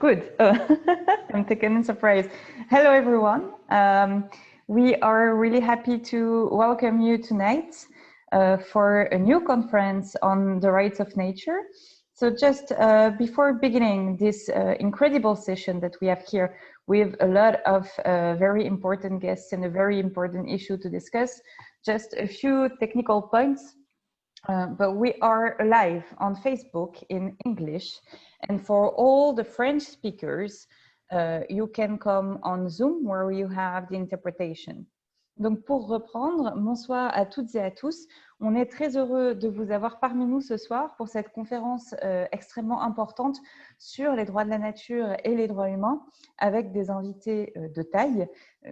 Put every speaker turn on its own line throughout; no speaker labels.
good. I'm taken in surprise. Hello, everyone. We are really happy to welcome you tonight for a new conference on the rights of nature. So just before beginning this incredible session that we have here with a lot of very important guests and a very important issue to discuss, just a few technical points. But we are live on Facebook in English, and for all the French speakers, you can come on Zoom where you have the interpretation. Donc pour reprendre, bonsoir à toutes et à tous. On est très heureux de vous avoir parmi nous ce soir pour cette conférence extrêmement importante sur les droits de la nature et les droits humains avec des invités de taille.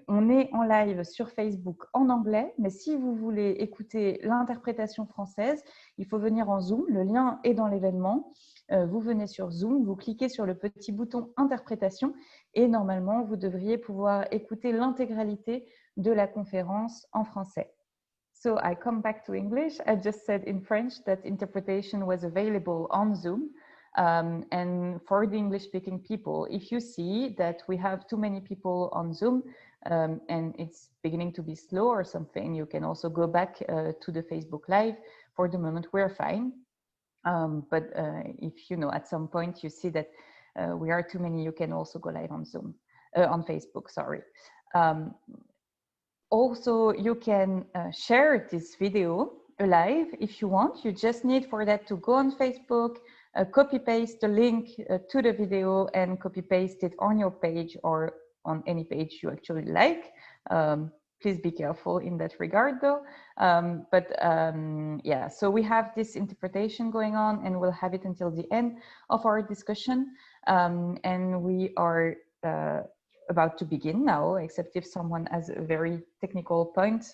On est en live sur Facebook en anglais, mais si vous voulez écouter l'interprétation française, il faut venir en Zoom. Le lien est dans l'événement. Vous venez sur Zoom, vous cliquez sur le petit bouton interprétation et normalement, vous devriez pouvoir écouter l'intégralité de la conférence en français. So I come back to English. I just said in French that interpretation was available on Zoom. And for the English-speaking people, if you see that we have too many people on Zoom and it's beginning to be slow or something, you can also go back to the Facebook Live. For the moment, we're fine. But if you know at some point you see that we are too many, you can also go live on Zoom, on Facebook, sorry. Also, you can share this video live if you want. You just need for that to go on Facebook, copy paste the link to the video and copy paste it on your page or on any page you actually like. Please be careful in that regard though. Yeah, so we have this interpretation going on and we'll have it until the end of our discussion. And we are about to begin now, except if someone has a very technical point.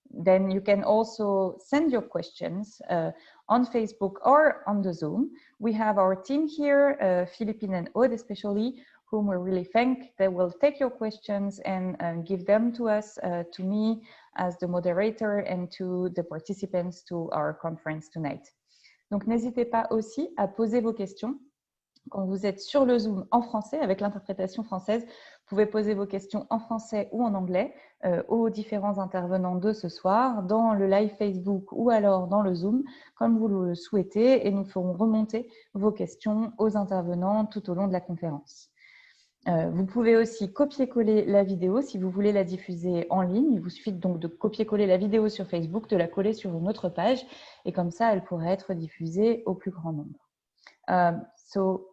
Then you can also send your questions on Facebook or on the Zoom. We have our team here, Philippine and Aude especially, whom we really thank. They will take your questions and give them to us, to me as the moderator and to the participants to our conference tonight. Donc n'hésitez pas aussi à poser vos questions. Quand vous êtes sur le Zoom en français, avec l'interprétation française, vous pouvez poser vos questions en français ou en anglais aux différents intervenants de ce soir, dans le live Facebook ou alors dans le Zoom, comme vous le souhaitez, et nous ferons remonter vos questions aux intervenants tout au long de la conférence. Vous pouvez aussi copier-coller la vidéo si vous voulez la diffuser en ligne. Il vous suffit donc de copier-coller la vidéo sur Facebook, de la coller sur une autre page, et comme ça, elle pourrait être diffusée au plus grand nombre. So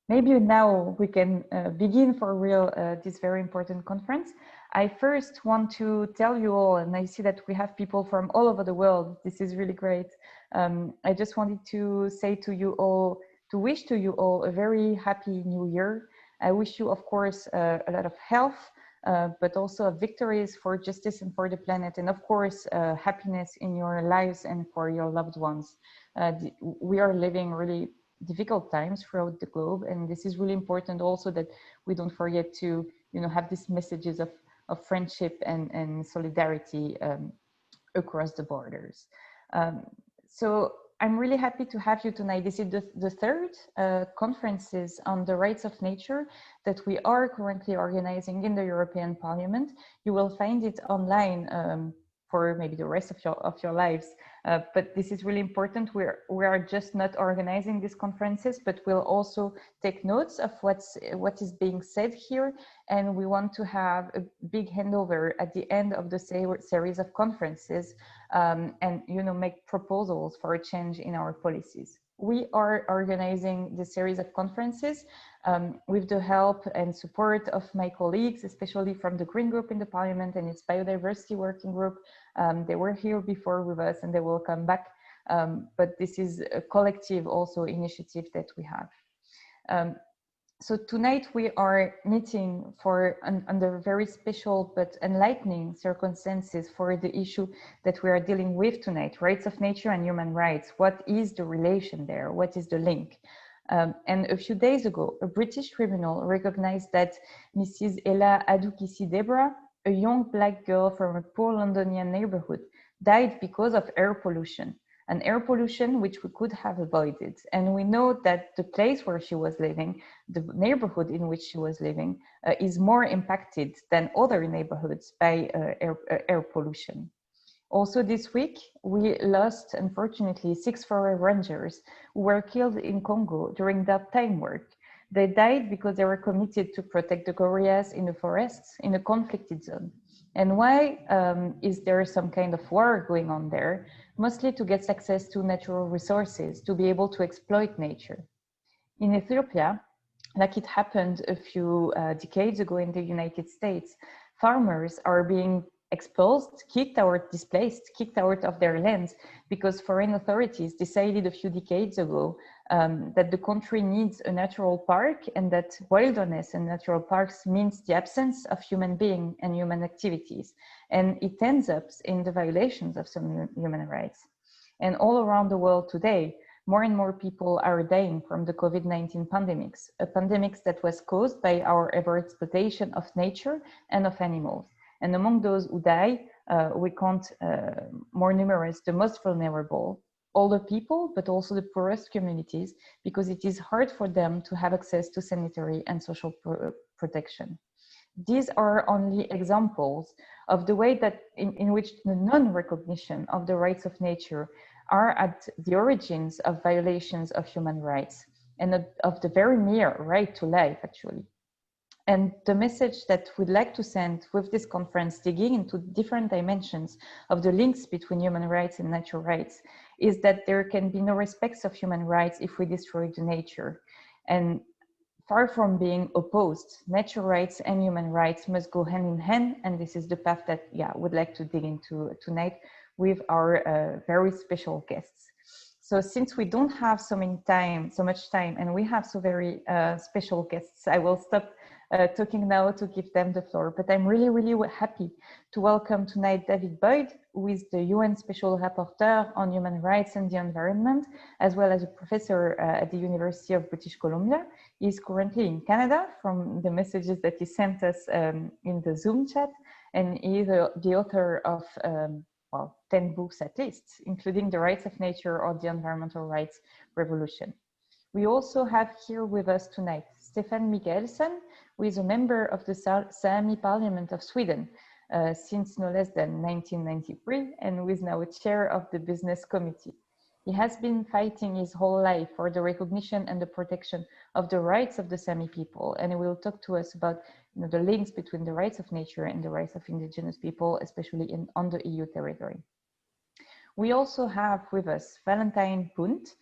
maybe now we can begin for real this very important conference. I first want to tell you all, and I see that we have people from all over the world. This is really great. I just wanted to say to you all, to wish to you all a very happy new year. I wish you, of course, a lot of health, but also victories for justice and for the planet, and of course, happiness in your lives and for your loved ones. We are living really difficult times throughout the globe, and this is really important also that we don't forget to, you know, have these messages of friendship and solidarity across the borders. So I'm really happy to have you tonight. This is the third conferences on the rights of nature that we are currently organizing in the European Parliament. You will find it online for maybe the rest of your lives. But this is really important. We are just not organizing these conferences, but we'll also take notes of what is being said here. And we want to have a big handover at the end of the series of conferences and, you know, make proposals for a change in our policies. We are organizing the series of conferences with the help and support of my colleagues, especially from the Green Group in the Parliament and its Biodiversity Working Group. They were here before with us and they will come back. But this is a collective also initiative that we have. So tonight we are meeting under very special but enlightening circumstances for the issue that we are dealing with tonight, rights of nature and human rights. What is the relation there? What is the link? And a few days ago, a British tribunal recognized that Mrs. Ella Adukisi-Debrah, a young black girl from a poor Londonian neighborhood, died because of air pollution. an air pollution which we could have avoided. And we know that the place where she was living, the neighborhood in which she was living, is more impacted than other neighborhoods by air pollution. Also this week, we lost, unfortunately, 6 forest rangers who were killed in Congo during that time work. They died because they were committed to protect the gorillas in the forests in a conflicted zone. And why is there some kind of war going on there? Mostly to get access to natural resources, to be able to exploit nature. In Ethiopia, like it happened a few decades ago in the United States, farmers are being expulsed, kicked out, displaced, kicked out of their lands because foreign authorities decided a few decades ago that the country needs a natural park and that wilderness and natural parks means the absence of human being and human activities. And it ends up in the violations of some human rights. And all around the world today, more and more people are dying from the COVID-19 pandemics, a pandemic that was caused by our overexploitation of nature and of animals. And among those who die, we count more numerous, the most vulnerable, older people, but also the poorest communities, because it is hard for them to have access to sanitary and social protection. These are only examples of the way that in which the non-recognition of the rights of nature are at the origins of violations of human rights and of the very mere right to life, actually. And the message that we'd like to send with this conference, digging into different dimensions of the links between human rights and natural rights, is that there can be no respect of human rights if we destroy the nature. And far from being opposed, natural rights and human rights must go hand in hand. And this is the path that, we'd like to dig into tonight with our very special guests. So since we don't have so much time, and we have so very special guests, I will stop talking now to give them the floor. But I'm really, really happy to welcome tonight David Boyd, who is the UN Special Rapporteur on Human Rights and the Environment, as well as a professor at the University of British Columbia. He's currently in Canada from the messages that he sent us in the Zoom chat, and he is the author of 10 books at least, including The Rights of Nature or The Environmental Rights Revolution. We also have here with us tonight Stefan Mikaelsson, who is a member of the Sámi Parliament of Sweden since no less than 1993, and who is now a chair of the Business Committee. He has been fighting his whole life for the recognition and the protection of the rights of the Sámi people, and he will talk to us about the links between the rights of nature and the rights of indigenous people, especially on the EU territory. We also have with us Valentijn Punt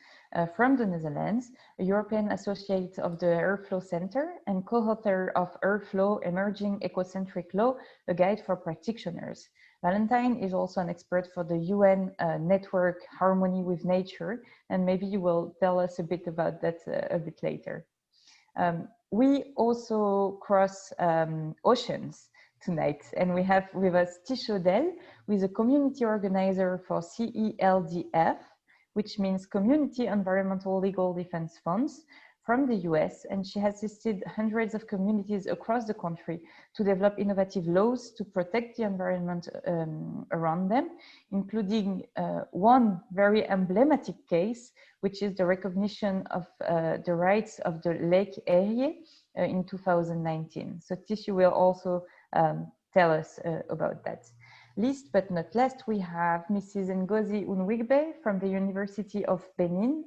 from the Netherlands, a European associate of the Airflow Center and co-author of Airflow, Emerging Ecocentric Law, a guide for practitioners. Valentijn is also an expert for the UN network Harmony with Nature, and maybe you will tell us a bit about that a bit later. We also cross oceans tonight, and we have with us Tish, who is a community organizer for CELDF, which means Community Environmental Legal Defense Funds, from the US, and she has assisted hundreds of communities across the country to develop innovative laws to protect the environment around them, including one very emblematic case, which is the recognition of the rights of the Lake Erie in 2019. So Tish will also tell us about that. Last but not least, we have Mrs. Ngozi Unuigbe from the University of Benin,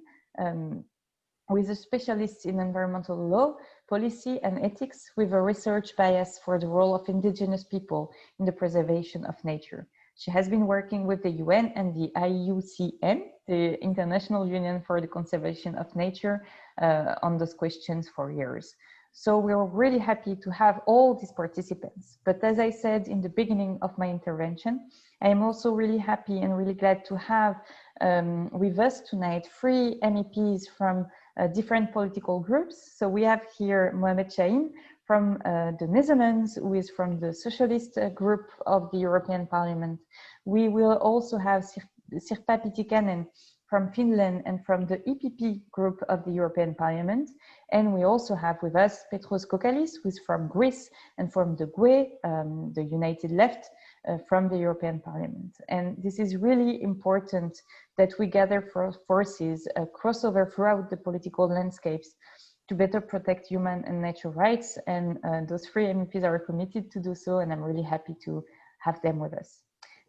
who is a specialist in environmental law, policy and ethics with a research bias for the role of indigenous people in the preservation of nature. She has been working with the UN and the IUCN, the International Union for the Conservation of Nature, on those questions for years. So we're really happy to have all these participants. But as I said in the beginning of my intervention, I am also really happy and really glad to have with us tonight 3 MEPs from different political groups. So we have here Mohamed Chahine from the Netherlands, who is from the Socialist group of the European Parliament. We will also have Sirpa Pietikäinen from Finland and from the EPP group of the European Parliament. And we also have with us Petros Kokalis, who is from Greece, and from the GUE, the United Left from the European Parliament. And this is really important that we gather forces, crossover throughout the political landscapes to better protect human and natural rights. And those three MEPs are committed to do so, and I'm really happy to have them with us.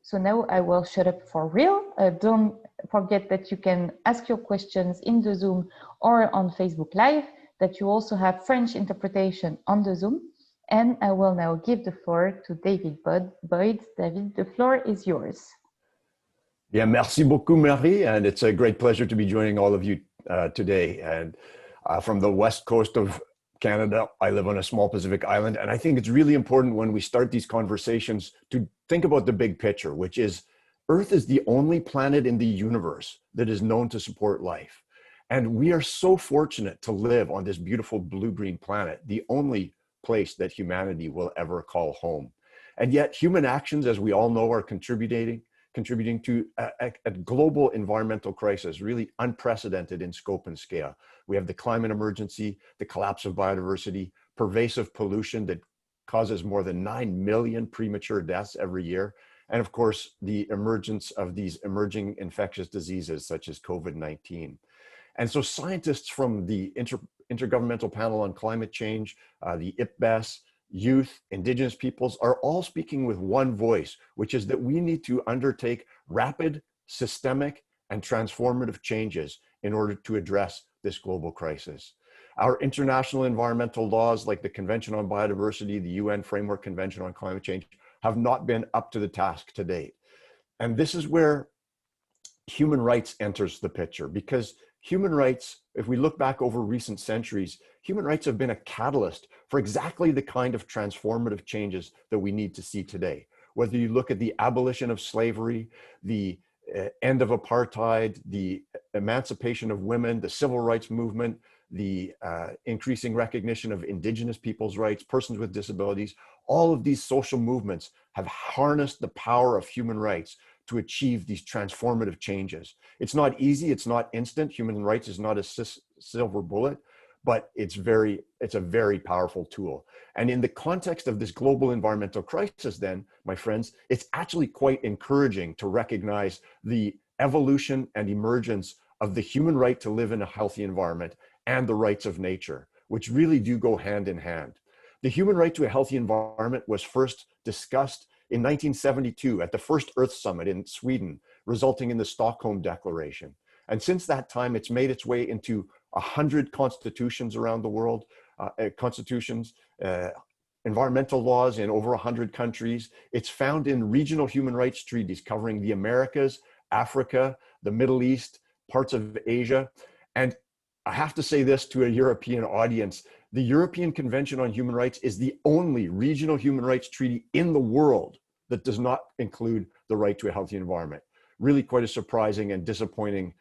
So now I will shut up for real. Don't forget that you can ask your questions in the Zoom or on Facebook Live, that you also have French interpretation on the Zoom. And I will now give the floor to David Boyd. David, the floor is yours.
Yeah, merci beaucoup, Marie. And it's a great pleasure to be joining all of you today. And from the west coast of Canada, I live on a small Pacific island. And I think it's really important when we start these conversations to think about the big picture, which is Earth is the only planet in the universe that is known to support life. And we are so fortunate to live on this beautiful blue-green planet, the only place that humanity will ever call home. And yet human actions, as we all know, are contributing to a global environmental crisis, really unprecedented in scope and scale. We have the climate emergency, the collapse of biodiversity, pervasive pollution that causes more than 9 million premature deaths every year, and of course, the emergence of these emerging infectious diseases such as COVID-19. And so scientists from the Intergovernmental Panel on Climate Change, the IPBES, youth, indigenous peoples are all speaking with one voice, which is that we need to undertake rapid, systemic, and transformative changes in order to address this global crisis. Our international environmental laws, like the Convention on Biodiversity, the UN Framework Convention on Climate Change, have not been up to the task to date. And this is where human rights enters the picture, because human rights, if we look back over recent centuries, human rights have been a catalyst for exactly the kind of transformative changes that we need to see today. Whether you look at the abolition of slavery, the end of apartheid, the emancipation of women, the civil rights movement, the increasing recognition of indigenous people's rights, persons with disabilities, all of these social movements have harnessed the power of human rights to achieve these transformative changes. It's not easy, it's not instant. Human rights is not a silver bullet, but it's a very powerful tool. And in the context of this global environmental crisis then, my friends, it's actually quite encouraging to recognize the evolution and emergence of the human right to live in a healthy environment and the rights of nature, which really do go hand in hand. The human right to a healthy environment was first discussed in 1972 at the first Earth Summit in Sweden, resulting in the Stockholm Declaration. And since that time, it's made its way into 100 constitutions around the world, environmental laws in over 100 countries. It's found in regional human rights treaties covering the Americas, Africa, the Middle East, parts of Asia. And I have to say this to a European audience, the European Convention on Human Rights is the only regional human rights treaty in the world that does not include the right to a healthy environment. Really quite a surprising and disappointing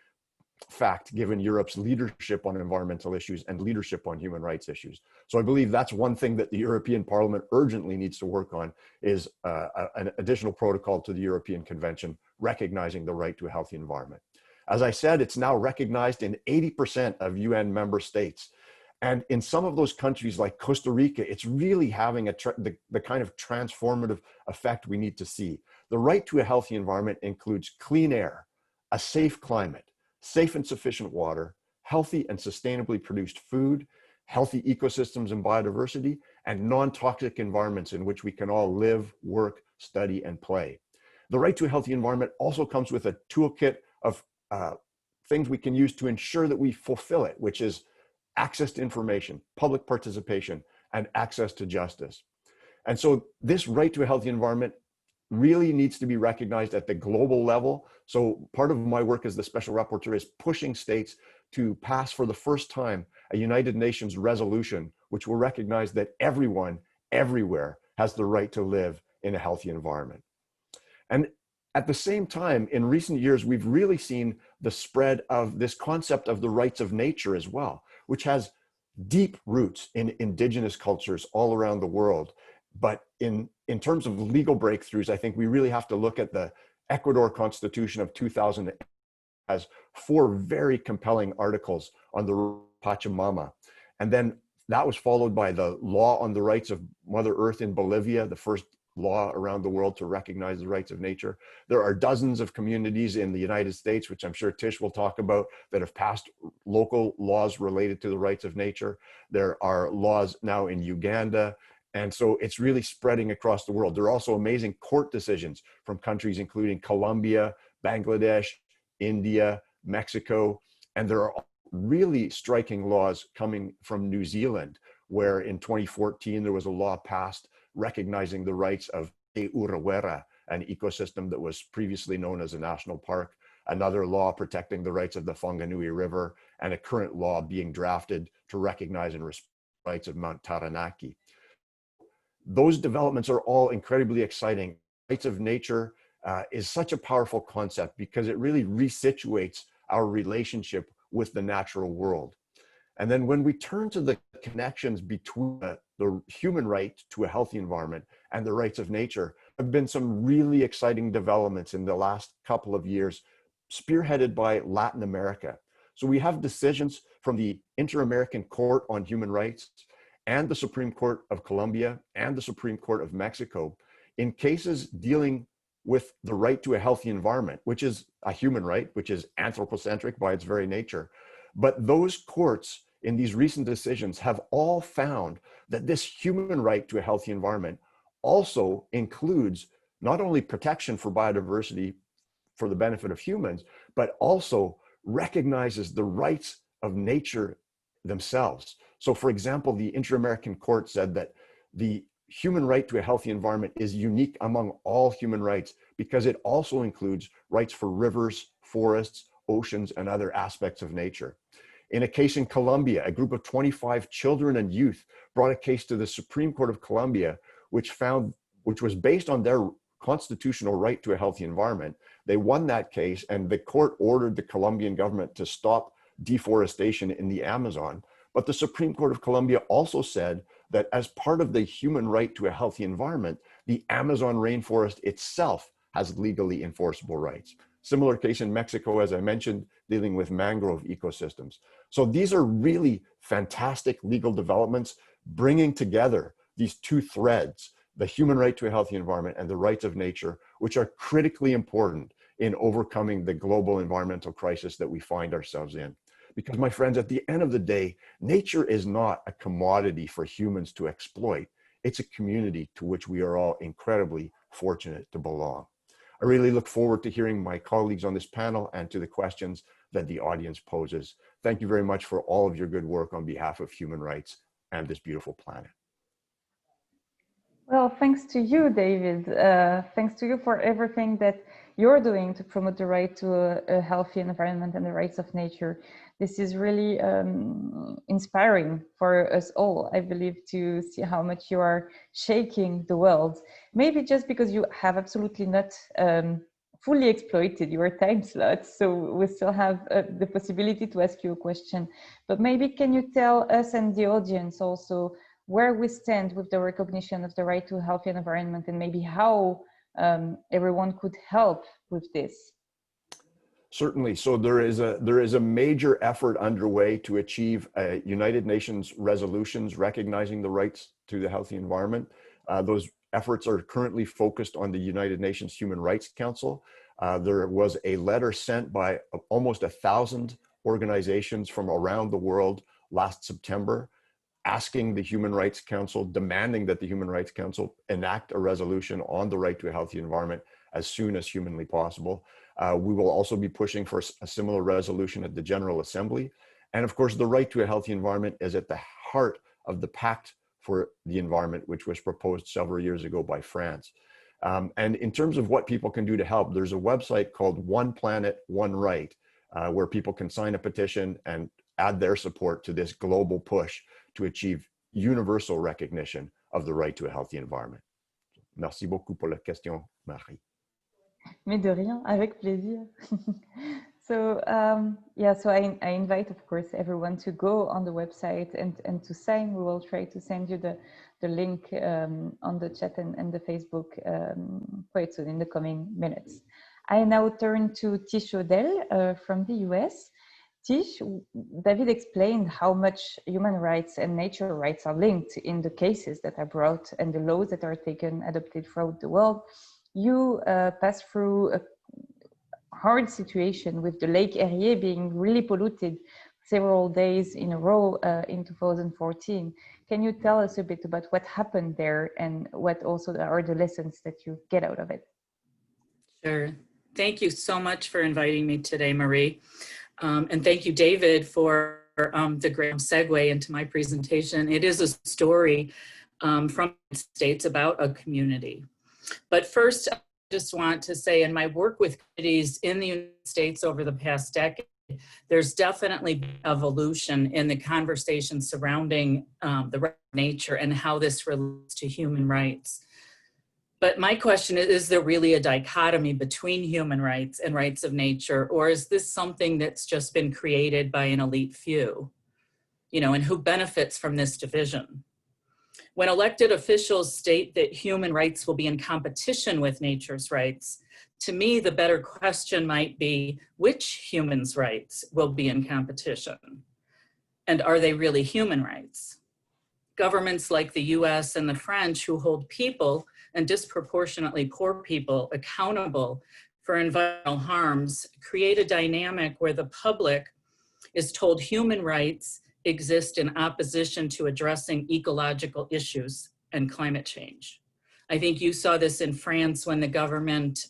fact given Europe's leadership on environmental issues and leadership on human rights issues. So I believe that's one thing that the European Parliament urgently needs to work on is an additional protocol to the European Convention recognizing the right to a healthy environment. As I said, it's now recognized in 80% of UN member states. And in some of those countries like Costa Rica, it's really having the kind of transformative effect we need to see. The right to a healthy environment includes clean air, a safe climate, safe and sufficient water, healthy and sustainably produced food, healthy ecosystems and biodiversity, and non-toxic environments in which we can all live, work, study, and play. The right to a healthy environment also comes with a toolkit of things we can use to ensure that we fulfill it, which is access to information, public participation, and access to justice. And so this right to a healthy environment really needs to be recognized at the global level. So part of my work as the special rapporteur is pushing states to pass for the first time a United Nations resolution, which will recognize that everyone, everywhere, has the right to live in a healthy environment. And at the same time, in recent years, we've really seen the spread of this concept of the rights of nature as well, which has deep roots in indigenous cultures all around the world. But in terms of legal breakthroughs, I think we really have to look at the Ecuador Constitution of 2000 as 4 very compelling articles on the Pachamama. And then that was followed by the Law on the Rights of Mother Earth in Bolivia, the first law around the world to recognize the rights of nature. There are dozens of communities in the United States, which I'm sure Tish will talk about, that have passed local laws related to the rights of nature. There are laws now in Uganda. And so it's really spreading across the world. There are also amazing court decisions from countries including Colombia, Bangladesh, India, Mexico, and there are really striking laws coming from New Zealand, where in 2014 there was a law passed recognizing the rights of Te Urewera, an ecosystem that was previously known as a national park, another law protecting the rights of the Whanganui River, and a current law being drafted to recognize and respect the rights of Mount Taranaki. Those developments are all incredibly exciting. Rights of nature is such a powerful concept because it really resituates our relationship with the natural world. And then when we turn to the connections between the human right to a healthy environment and the rights of nature, there have been some really exciting developments in the last couple of years, spearheaded by Latin America. So we have decisions from the Inter-American Court on Human Rights and the Supreme Court of Colombia and the Supreme Court of Mexico in cases dealing with the right to a healthy environment, which is a human right, which is anthropocentric by its very nature. But those courts in these recent decisions have all found that this human right to a healthy environment also includes not only protection for biodiversity for the benefit of humans, but also recognizes the rights of nature themselves. So for example, the Inter-American Court said that the human right to a healthy environment is unique among all human rights because it also includes rights for rivers, forests, oceans, and other aspects of nature. In a case in Colombia, a group of 25 children and youth brought a case to the Supreme Court of Colombia, which was based on their constitutional right to a healthy environment. They won that case, and the court ordered the Colombian government to stop deforestation in the Amazon. But the Supreme Court of Colombia also said that as part of the human right to a healthy environment, the Amazon rainforest itself has legally enforceable rights. Similar case in Mexico, as I mentioned, dealing with mangrove ecosystems. So these are really fantastic legal developments, bringing together these two threads, the human right to a healthy environment and the rights of nature, which are critically important in overcoming the global environmental crisis that we find ourselves in. Because my friends, at the end of the day, nature is not a commodity for humans to exploit. It's a community to which we are all incredibly fortunate to belong. I really look forward to hearing my colleagues on this panel and to the questions that the audience poses. Thank you very much for all of your good work on behalf of human rights and this beautiful planet.
Well, thanks to you, David. Thanks to you for everything that you're doing to promote the right to a healthy environment and the rights of nature. This is really inspiring for us all, I believe, to see how much you are shaking the world. Maybe just because you have absolutely not fully exploited your time slots, so we still have the possibility to ask you a question. But maybe can you tell us and the audience also where we stand with the recognition of the right to a healthy environment and maybe how everyone could help with this?
Certainly. So there is a major effort underway to achieve United Nations resolutions recognizing the rights to the healthy environment. Those efforts are currently focused on the United Nations Human Rights Council. There was a letter sent by almost 1,000 organizations from around the world last September, asking the Human Rights Council, demanding that the Human Rights Council enact a resolution on the right to a healthy environment as soon as humanly possible. We will also be pushing for a similar resolution at the General Assembly. And of course, the right to a healthy environment is at the heart of the Pact for the Environment, which was proposed several years ago by France. And in terms of what people can do to help, there's a website called One Planet, One Right, where people can sign a petition and add their support to this global push to achieve universal recognition of the right to a healthy environment. Merci beaucoup pour la question, Marie.
Mais de rien, avec plaisir. So I invite, of course, everyone to go on the website and to sign. We will try to send you the link on the chat and the Facebook quite soon in the coming minutes. I now turn to Tish from the US. Tish, David explained how much human rights and nature rights are linked in the cases that are brought and the laws that are taken, adopted throughout the world. You passed through a hard situation with the Lake Erie being really polluted several days in a row in 2014. Can you tell us a bit about what happened there and what also are the lessons that you get out of it?
Sure. Thank you so much for inviting me today, Marie. And thank you, David, for the great segue into my presentation. It is a story from the States about a community. But first, I just want to say in my work with communities in the United States over the past decade, there's definitely evolution in the conversation surrounding the right of nature and how this relates to human rights. But my question is there really a dichotomy between human rights and rights of nature, or is this something that's just been created by an elite few? You know, and who benefits from this division? When elected officials state that human rights will be in competition with nature's rights, to me, the better question might be, which humans' rights will be in competition? And are they really human rights? Governments like the US and the French, who hold people, and disproportionately poor people, accountable for environmental harms, create a dynamic where the public is told human rights exist in opposition to addressing ecological issues and climate change. I think you saw this in France when the government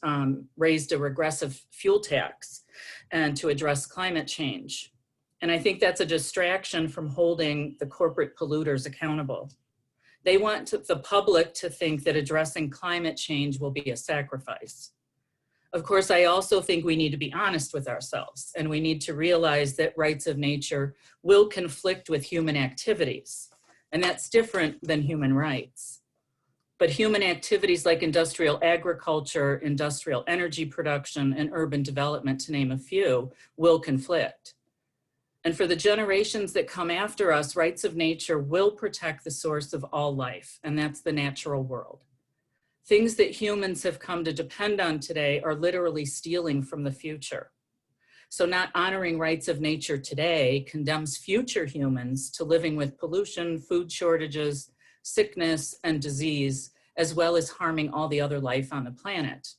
raised a regressive fuel tax and to address climate change. And I think that's a distraction from holding the corporate polluters accountable. They want the public to think that addressing climate change will be a sacrifice. Of course, I also think we need to be honest with ourselves, and we need to realize that rights of nature will conflict with human activities, and that's different than human rights. But human activities like industrial agriculture, industrial energy production, and urban development, to name a few, will conflict. And for the generations that come after us, rights of nature will protect the source of all life, and that's the natural world. Things that humans have come to depend on today are literally stealing from the future. So not honoring rights of nature today condemns future humans to living with pollution, food shortages, sickness, and disease, as well as harming all the other life on the planet.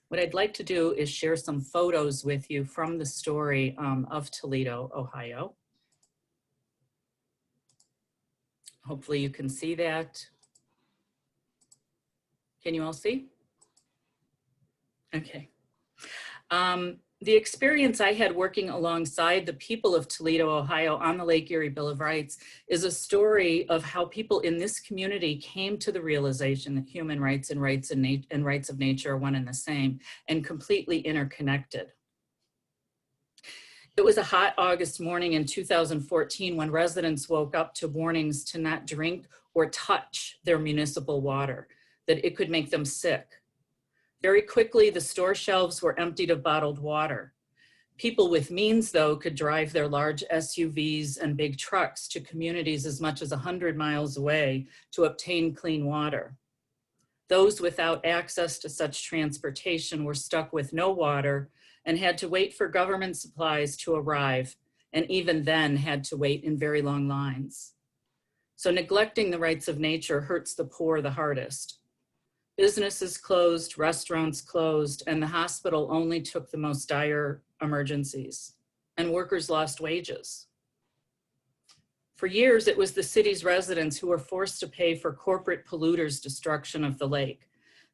What I'd like to do is share some photos with you from the story of Toledo, Ohio. Hopefully you can see that. Can you all see? Okay. The experience I had working alongside the people of Toledo, Ohio on the Lake Erie Bill of Rights is a story of how people in this community came to the realization that human rights and rights of nature are one and the same and completely interconnected. It was a hot August morning in 2014 when residents woke up to warnings to not drink or touch their municipal water, that it could make them sick. Very quickly, the store shelves were emptied of bottled water. People with means, though, could drive their large SUVs and big trucks to communities as much as 100 miles away to obtain clean water. Those without access to such transportation were stuck with no water and had to wait for government supplies to arrive, and even then had to wait in very long lines. So neglecting the rights of nature hurts the poor the hardest. Businesses closed, restaurants closed, and the hospital only took the most dire emergencies, and workers lost wages. For years, it was the city's residents who were forced to pay for corporate polluters' destruction of the lake.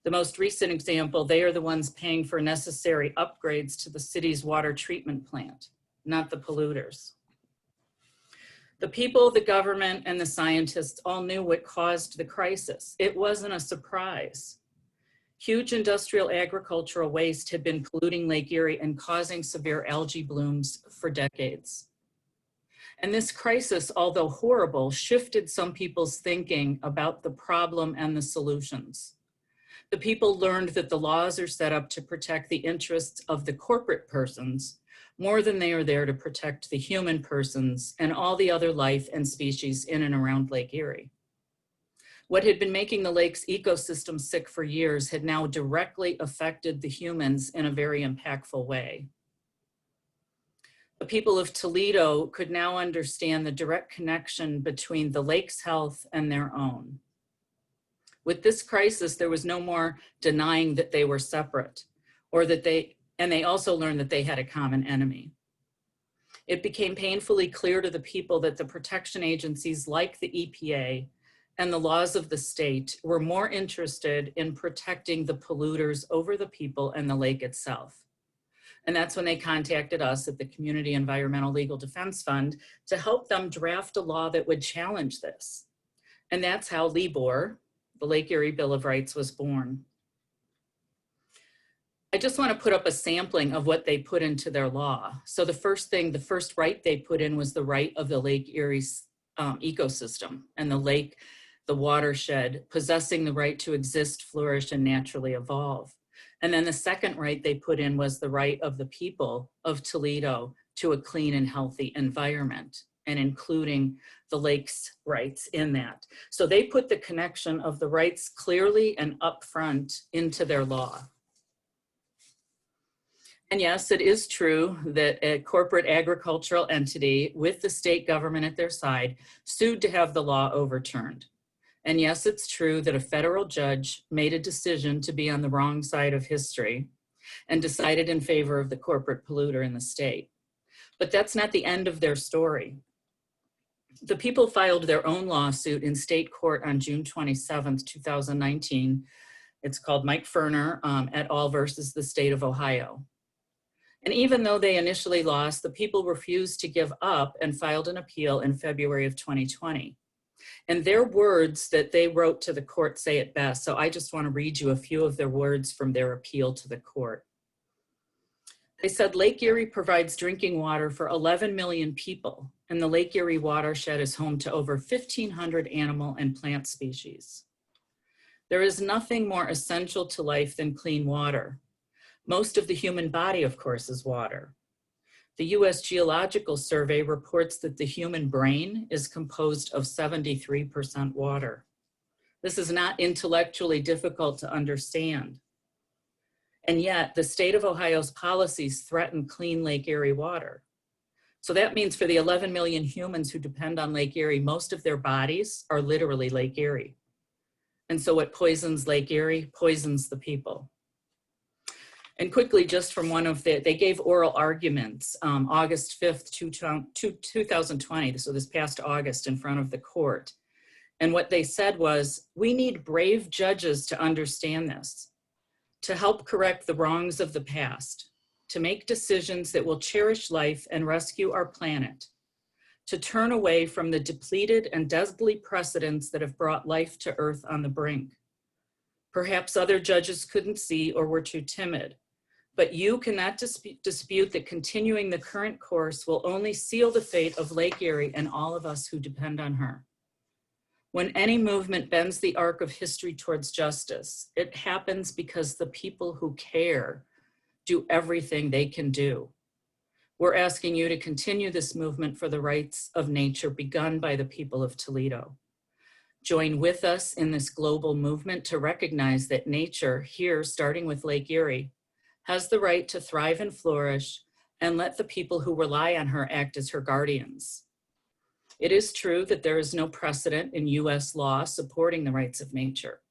The most recent example, they are the ones paying for necessary upgrades to the city's water treatment plant, not the polluters. The people, the government, and the scientists all knew what caused the crisis. It wasn't a surprise. Huge industrial agricultural waste had been polluting Lake Erie and causing severe algae blooms for decades. And this crisis, although horrible, shifted some people's thinking about the problem and the solutions. The people learned that the laws are set up to protect the interests of the corporate persons more than they are there to protect the human persons and all the other life and species in and around Lake Erie. What had been making the lake's ecosystem sick for years had now directly affected the humans in a very impactful way. The The people of Toledo could now understand the direct connection between the lake's health and their own. With this crisis, there was no more denying that they were separate, and they also learned that they had a common enemy. It became painfully clear to the people that the protection agencies like the EPA and the laws of the state were more interested in protecting the polluters over the people and the lake itself. And that's when they contacted us at the Community Environmental Legal Defense Fund to help them draft a law that would challenge this. And that's how LEBOR, the Lake Erie Bill of Rights, was born. I just want to put up a sampling of what they put into their law. So the first right they put in was the right of the Lake Erie's ecosystem and the lake, the watershed, possessing the right to exist, flourish, and naturally evolve. And then the second right they put in was the right of the people of Toledo to a clean and healthy environment, and including the lake's rights in that. So they put the connection of the rights clearly and upfront into their law. And yes, it is true that a corporate agricultural entity with the state government at their side sued to have the law overturned. And yes, it's true that a federal judge made a decision to be on the wrong side of history and decided in favor of the corporate polluter in the state. But that's not the end of their story. The people filed their own lawsuit in state court on June 27th, 2019. It's called Mike Ferner et al. Versus the state of Ohio. And even though they initially lost, the people refused to give up and filed an appeal in February of 2020. And their words that they wrote to the court say it best. So I just want to read you a few of their words from their appeal to the court. They said, Lake Erie provides drinking water for 11 million people, and the Lake Erie watershed is home to over 1,500 animal and plant species. There is nothing more essential to life than clean water. Most of the human body, of course, is water. The U.S. Geological Survey reports that the human brain is composed of 73% water. This is not intellectually difficult to understand. And yet, the state of Ohio's policies threaten clean Lake Erie water. So that means for the 11 million humans who depend on Lake Erie, most of their bodies are literally Lake Erie. And so what poisons Lake Erie poisons the people. And quickly, just from they gave oral arguments August 5th, 2020, so this past August in front of the court. And what they said was, we need brave judges to understand this, to help correct the wrongs of the past, to make decisions that will cherish life and rescue our planet, to turn away from the depleted and deadly precedents that have brought life to earth on the brink. Perhaps other judges couldn't see or were too timid. But you cannot dispute that continuing the current course will only seal the fate of Lake Erie and all of us who depend on her. When any movement bends the arc of history towards justice, it happens because the people who care do everything they can do. We're asking you to continue this movement for the rights of nature begun by the people of Toledo. Join with us in this global movement to recognize that nature here, starting with Lake Erie, has the right to thrive and flourish, and let the people who rely on her act as her guardians. It is true that there is no precedent in US law supporting the rights of nature.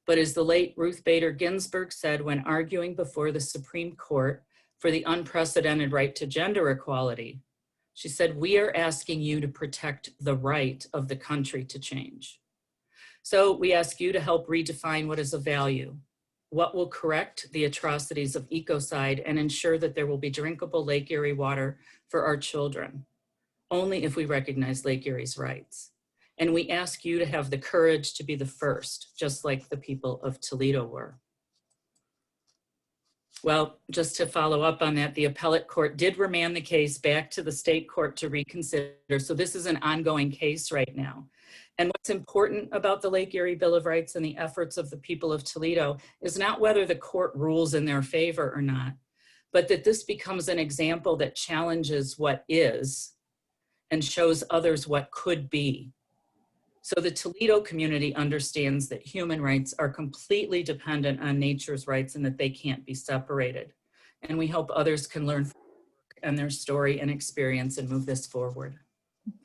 But as the late Ruth Bader Ginsburg said when arguing before the Supreme Court for the unprecedented right to gender equality, she said, we are asking you to protect the right of the country to change. So we ask you to help redefine what is of value, what will correct the atrocities of ecocide and ensure that there will be drinkable Lake Erie water for our children, only if we recognize Lake Erie's rights. And we ask you to have the courage to be the first, just like the people of Toledo were. Well, just to follow up on that, the appellate court did remand the case back to the state court to reconsider. So this is an ongoing case right now. And what's important about the Lake Erie Bill of Rights and the efforts of the people of Toledo is not whether the court rules in their favor or not, but that this becomes an example that challenges what is and shows others what could be. So the Toledo community understands that human rights are completely dependent on nature's rights and that they can't be separated. And we hope others can learn from and their story and experience and move this forward.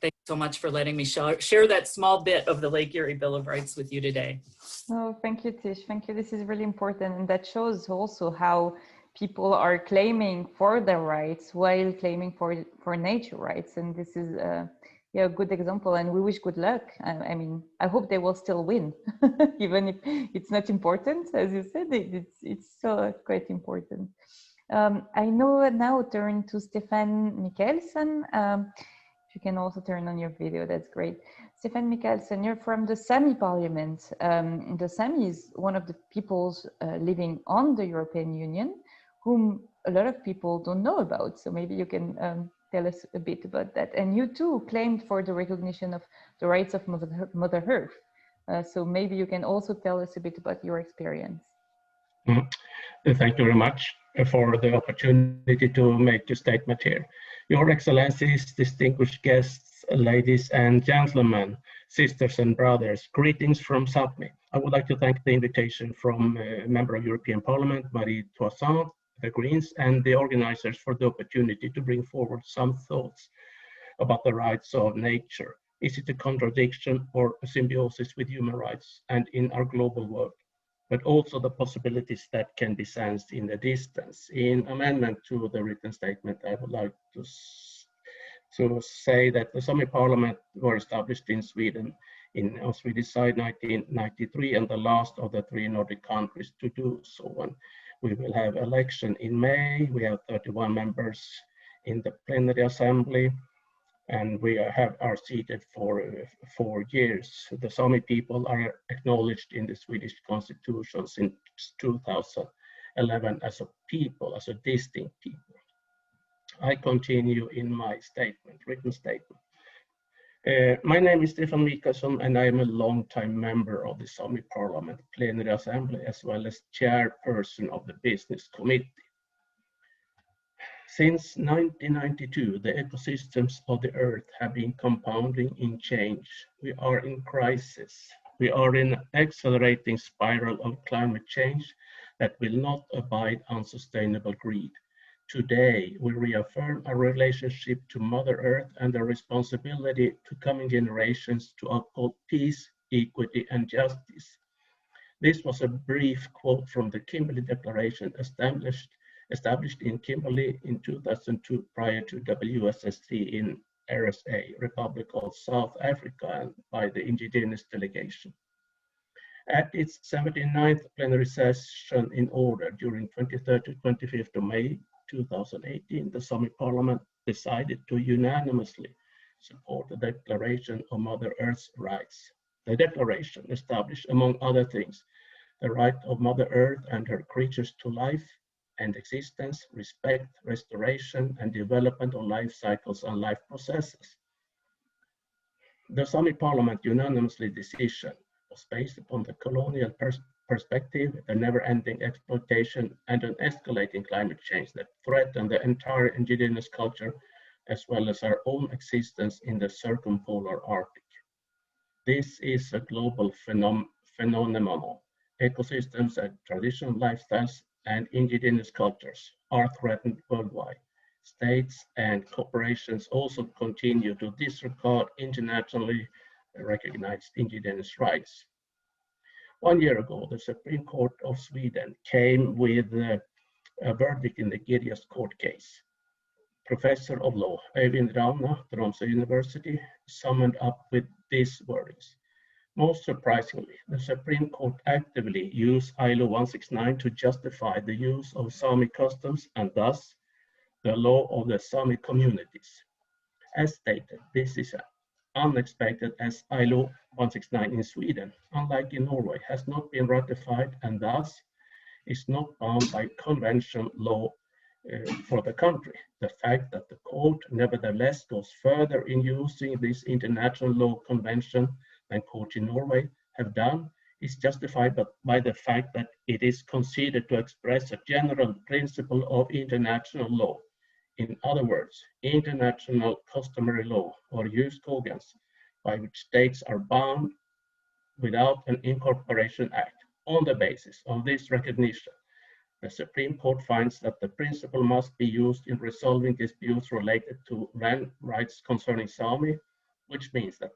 Thanks so much for letting me share that small bit of the Lake Erie Bill of Rights with you today.
Oh, thank you, Tish. Thank you. This is really important. And that shows also how people are claiming for their rights while claiming for nature rights. And this is a good example. And we wish good luck. I mean, I hope they will still win, even if it's not important. As you said, it's still quite important. I know now turn to Stefan Mikaelsson. You can also turn on your video, that's great. Stefan Mikaelsson, you're from the Sámi parliament. The Sámi is one of the peoples living on the European Union, whom a lot of people don't know about. So maybe you can tell us a bit about that. And you too claimed for the recognition of the rights of Mother Earth. So maybe you can also tell us a bit about your experience.
Thank you very much for the opportunity to make a statement here. Your Excellencies, distinguished guests, ladies and gentlemen, sisters and brothers, greetings from Sámi. I would like to thank the invitation from Member of European Parliament, Marie Toussaint, the Greens, and the organizers for the opportunity to bring forward some thoughts about the rights of nature. Is it a contradiction or a symbiosis with human rights and in our global world? But also the possibilities that can be sensed in the distance. In amendment to the written statement, I would like to say that the Sámi Parliament were established in Sweden on Swedish side 1993, and the last of the 3 Nordic countries to do so. And we will have election in May. We have 31 members in the plenary assembly, and we are seated for 4 years. The Sámi people are acknowledged in the Swedish constitution since 2011 as a people, as a distinct people. I continue in my statement, written statement. My name is Stefan Mikaelsson, and I am a long-time member of the Sámi Parliament Plenary Assembly, as well as chairperson of the Business Committee. Since 1992, the ecosystems of the Earth have been compounding in change. We are in crisis. We are in an accelerating spiral of climate change that will not abide unsustainable greed. Today, we reaffirm our relationship to Mother Earth and the responsibility to coming generations to uphold peace, equity, and justice. This was a brief quote from the Kimberley Declaration established in Kimberley in 2002 prior to WSSC in RSA, Republic of South Africa, by the Indigenous delegation. At its 79th plenary session in order during 23rd to 25th of May 2018, the Sámi Parliament decided to unanimously support the Declaration of Mother Earth's Rights. The declaration established, among other things, the right of Mother Earth and her creatures to life and existence, respect, restoration, and development of life cycles and life processes. The Sámi Parliament unanimously decision was based upon the colonial perspective, the never-ending exploitation, and an escalating climate change that threaten the entire indigenous culture, as well as our own existence in the circumpolar Arctic. This is a global phenomenon. Ecosystems and traditional lifestyles and indigenous cultures are threatened worldwide. States and corporations also continue to disregard internationally recognized indigenous rights. 1 year ago, the Supreme Court of Sweden came with a verdict in the Girjas court case. Professor of law, Eivind Rana, Tromsø University, summed up with these wordings. Most surprisingly, the Supreme Court actively used ILO 169 to justify the use of Sámi customs and thus the law of the Sámi communities. As stated, this is unexpected as ILO 169 in Sweden, unlike in Norway, has not been ratified and thus is not bound by convention law for the country. The fact that the court nevertheless goes further in using this international law convention than courts in Norway have done is justified by the fact that it is considered to express a general principle of international law. In other words, international customary law, or jus cogens, by which states are bound without an incorporation act. On the basis of this recognition, The Supreme Court finds that the principle must be used in resolving disputes related to land rights concerning Sámi, which means that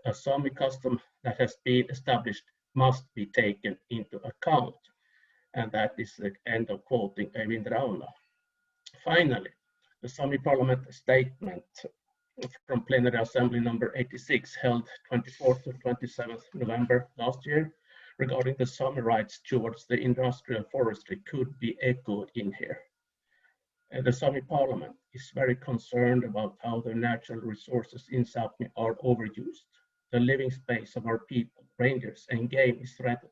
a Sámi custom that has been established must be taken into account. And that is the end of quoting Eivind Rauna. Finally, the Sámi Parliament statement from Plenary Assembly number 86 held 24th to 27th November last year regarding the Sámi rights towards the industrial forestry could be echoed in here. The Sámi Parliament is very concerned about how the natural resources in Sápmi are overused. The living space of our people, rangers and game is threatened.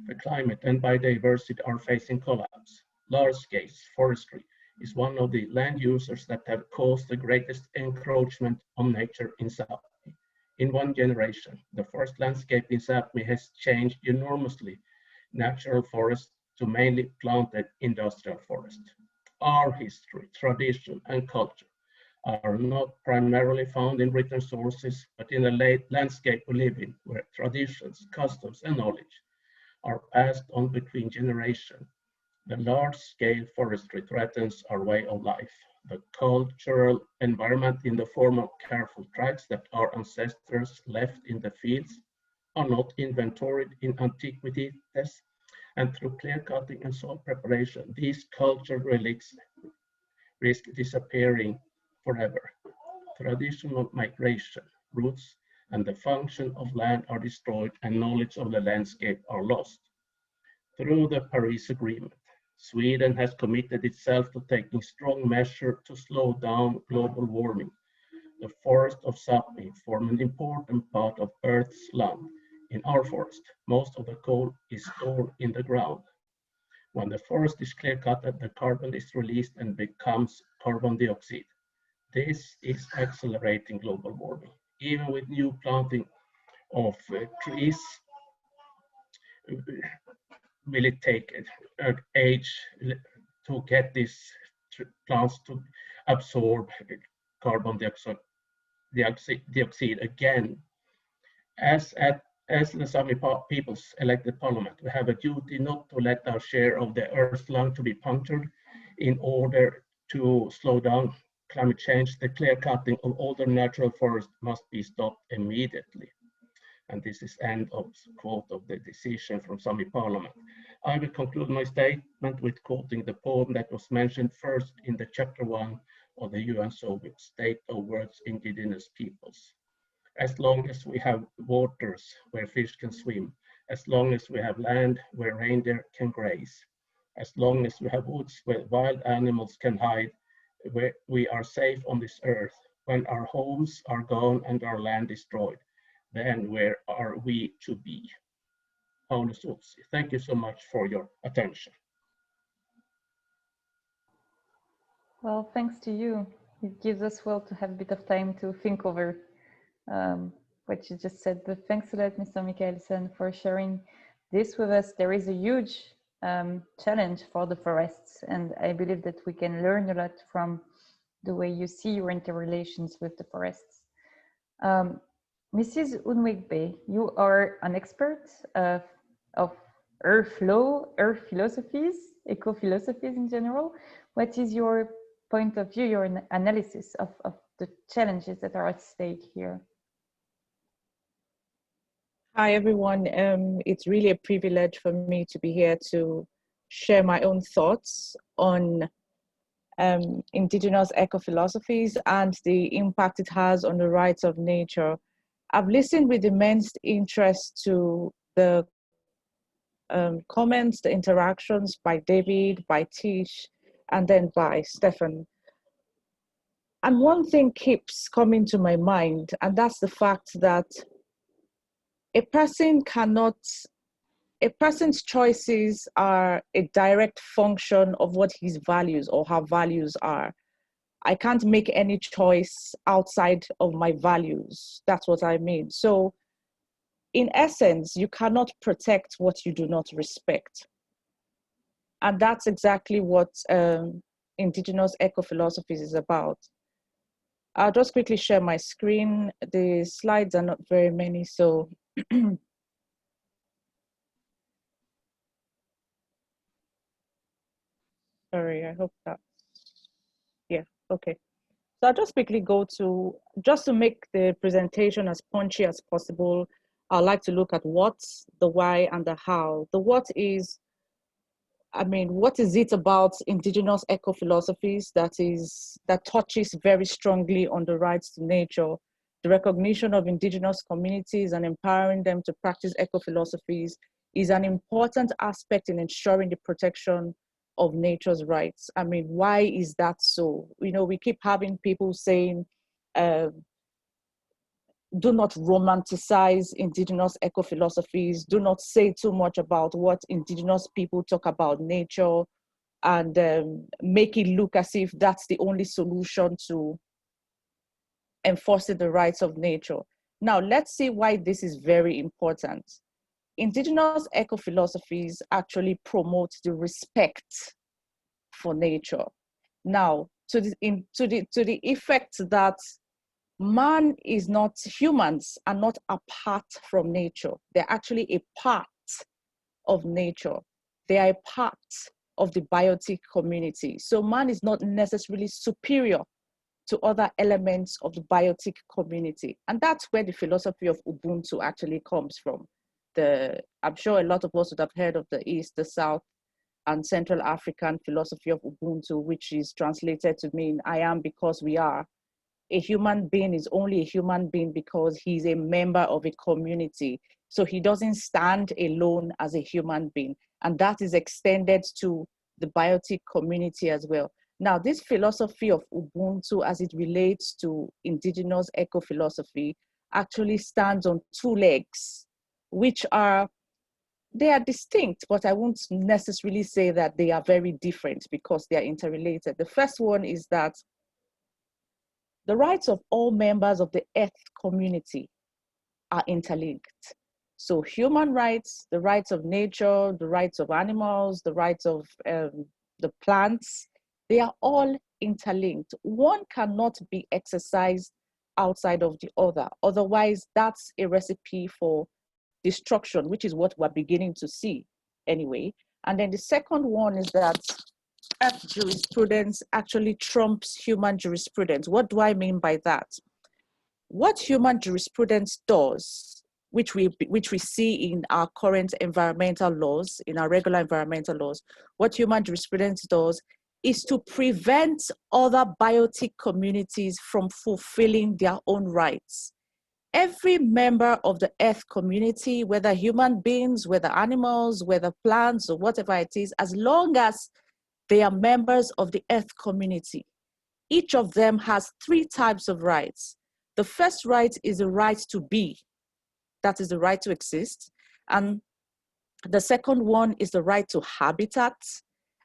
The climate and biodiversity are facing collapse. Large-scale forestry is one of the land users that have caused the greatest encroachment on nature in Sápmi. In one generation, the forest landscape in Sápmi has changed enormously, natural forest to mainly planted industrial forest. Our history, tradition, and culture are not primarily found in written sources, but in the landscape we live in, where traditions, customs, and knowledge are passed on between generations. The large-scale forestry threatens our way of life. The cultural environment in the form of careful tracks that our ancestors left in the fields are not inventoried in antiquities, and through clear cutting and soil preparation, these cultural relics risk disappearing forever. Traditional migration routes and the function of land are destroyed and knowledge of the landscape are lost. Through the Paris Agreement, Sweden has committed itself to taking strong measures to slow down global warming. The forest of Sápmi form an important part of Earth's land. In our forest, most of the coal is stored in the ground. When the forest is clear-cut, the carbon is released and becomes carbon dioxide. This is accelerating global warming. Even with new planting of trees, will it take an age to get these plants to absorb carbon dioxide again? As the Sámi people's elected parliament, we have a duty not to let our share of the Earth's lung to be punctured in order to slow down climate change. The clear cutting of older natural forests must be stopped immediately. And this is end of quote of the decision from Sámi Parliament. I will conclude my statement with quoting the poem that was mentioned first in the chapter 1 of the UN Soviet State of World's Indigenous Peoples. As long as we have waters where fish can swim, as long as we have land where reindeer can graze, as long as we have woods where wild animals can hide, where we are safe on this earth. When our homes are gone and our land destroyed, then where are we to be? Paulus Utsi. Thank you so much for your attention.
Well, thanks to you. It gives us well to have a bit of time to think over what you just said. But thanks a lot, Mr. Mikaelsson, for sharing this with us. There is a huge challenge for the forests, and I believe that we can learn a lot from the way you see your interrelations with the forests. Mrs. Unuigbe, you are an expert of earth law, earth philosophies, ecophilosophies in general. What is your point of view, your analysis of the challenges that are at stake here?
Hi, everyone. It's really a privilege for me to be here to share my own thoughts on indigenous ecophilosophies and the impact it has on the rights of nature. I've listened with immense interest to the comments, the interactions by David, by Tish, and then by Stefan. And one thing keeps coming to my mind, and that's the fact that a person's choices are a direct function of what his values or her values are. I can't make any choice outside of my values. That's what I mean. So in essence, you cannot protect what you do not respect. And that's exactly what indigenous ecophilosophies is about. I'll just quickly share my screen. The slides are not very many, so Sorry, I hope that, yeah, okay. So I'll just quickly go to, just to make the presentation as punchy as possible, I'd like to look at what, the why, and the how. The what is, what is it about indigenous eco-philosophies that touches very strongly on the rights to nature, the recognition of indigenous communities and empowering them to practice eco-philosophies is an important aspect in ensuring the protection of nature's rights. Why is that so? We keep having people saying, do not romanticize indigenous eco-philosophies, do not say too much about what indigenous people talk about nature, and make it look as if that's the only solution to enforcing the rights of nature. Now, let's see why this is very important. Indigenous eco-philosophies actually promote the respect for nature. Now, to the effect that humans are not apart from nature. They're actually a part of nature. They are a part of the biotic community. So man is not necessarily superior to other elements of the biotic community. And that's where the philosophy of Ubuntu actually comes from. I'm sure a lot of us would have heard of the East, the South, and Central African philosophy of Ubuntu, which is translated to mean I am because we are. A human being is only a human being because he's a member of a community. So he doesn't stand alone as a human being. And that is extended to the biotic community as well. Now, this philosophy of Ubuntu as it relates to indigenous eco-philosophy actually stands on two legs, which they are distinct, but I won't necessarily say that they are very different because they are interrelated. The first one is that the rights of all members of the earth community are interlinked. So human rights, the rights of nature, the rights of animals, the rights of the plants, they are all interlinked. One cannot be exercised outside of the other. Otherwise, that's a recipe for destruction, which is what we're beginning to see anyway. And then the second one is that earth jurisprudence actually trumps human jurisprudence. What do I mean by that? What human jurisprudence does, which we see in our current environmental laws, in our regular environmental laws, what human jurisprudence does is to prevent other biotic communities from fulfilling their own rights. Every member of the earth community, whether human beings, whether animals, whether plants, or whatever it is, as long as they are members of the earth community, each of them has three types of rights. The first right is the right to be, that is the right to exist. And the second one is the right to habitat.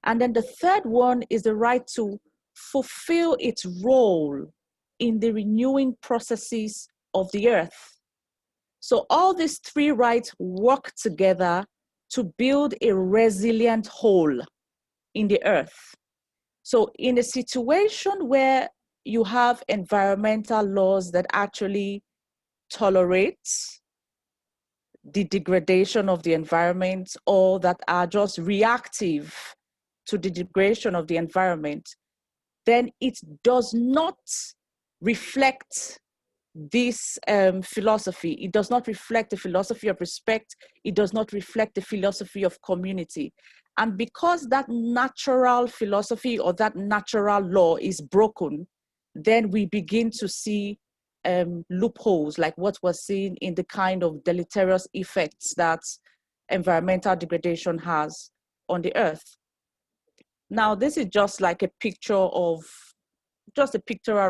And then the third one is the right to fulfill its role in the renewing processes of the earth. So all these three rights work together to build a resilient whole in the earth. So in a situation where you have environmental laws that actually tolerate the degradation of the environment or that are just reactive to the degradation of the environment, then it does not reflect this philosophy. It does not reflect the philosophy of respect. It does not reflect the philosophy of community. And because that natural philosophy or that natural law is broken, then we begin to see loopholes like what we're seeing in the kind of deleterious effects that environmental degradation has on the earth. Now, this is just like a pictorial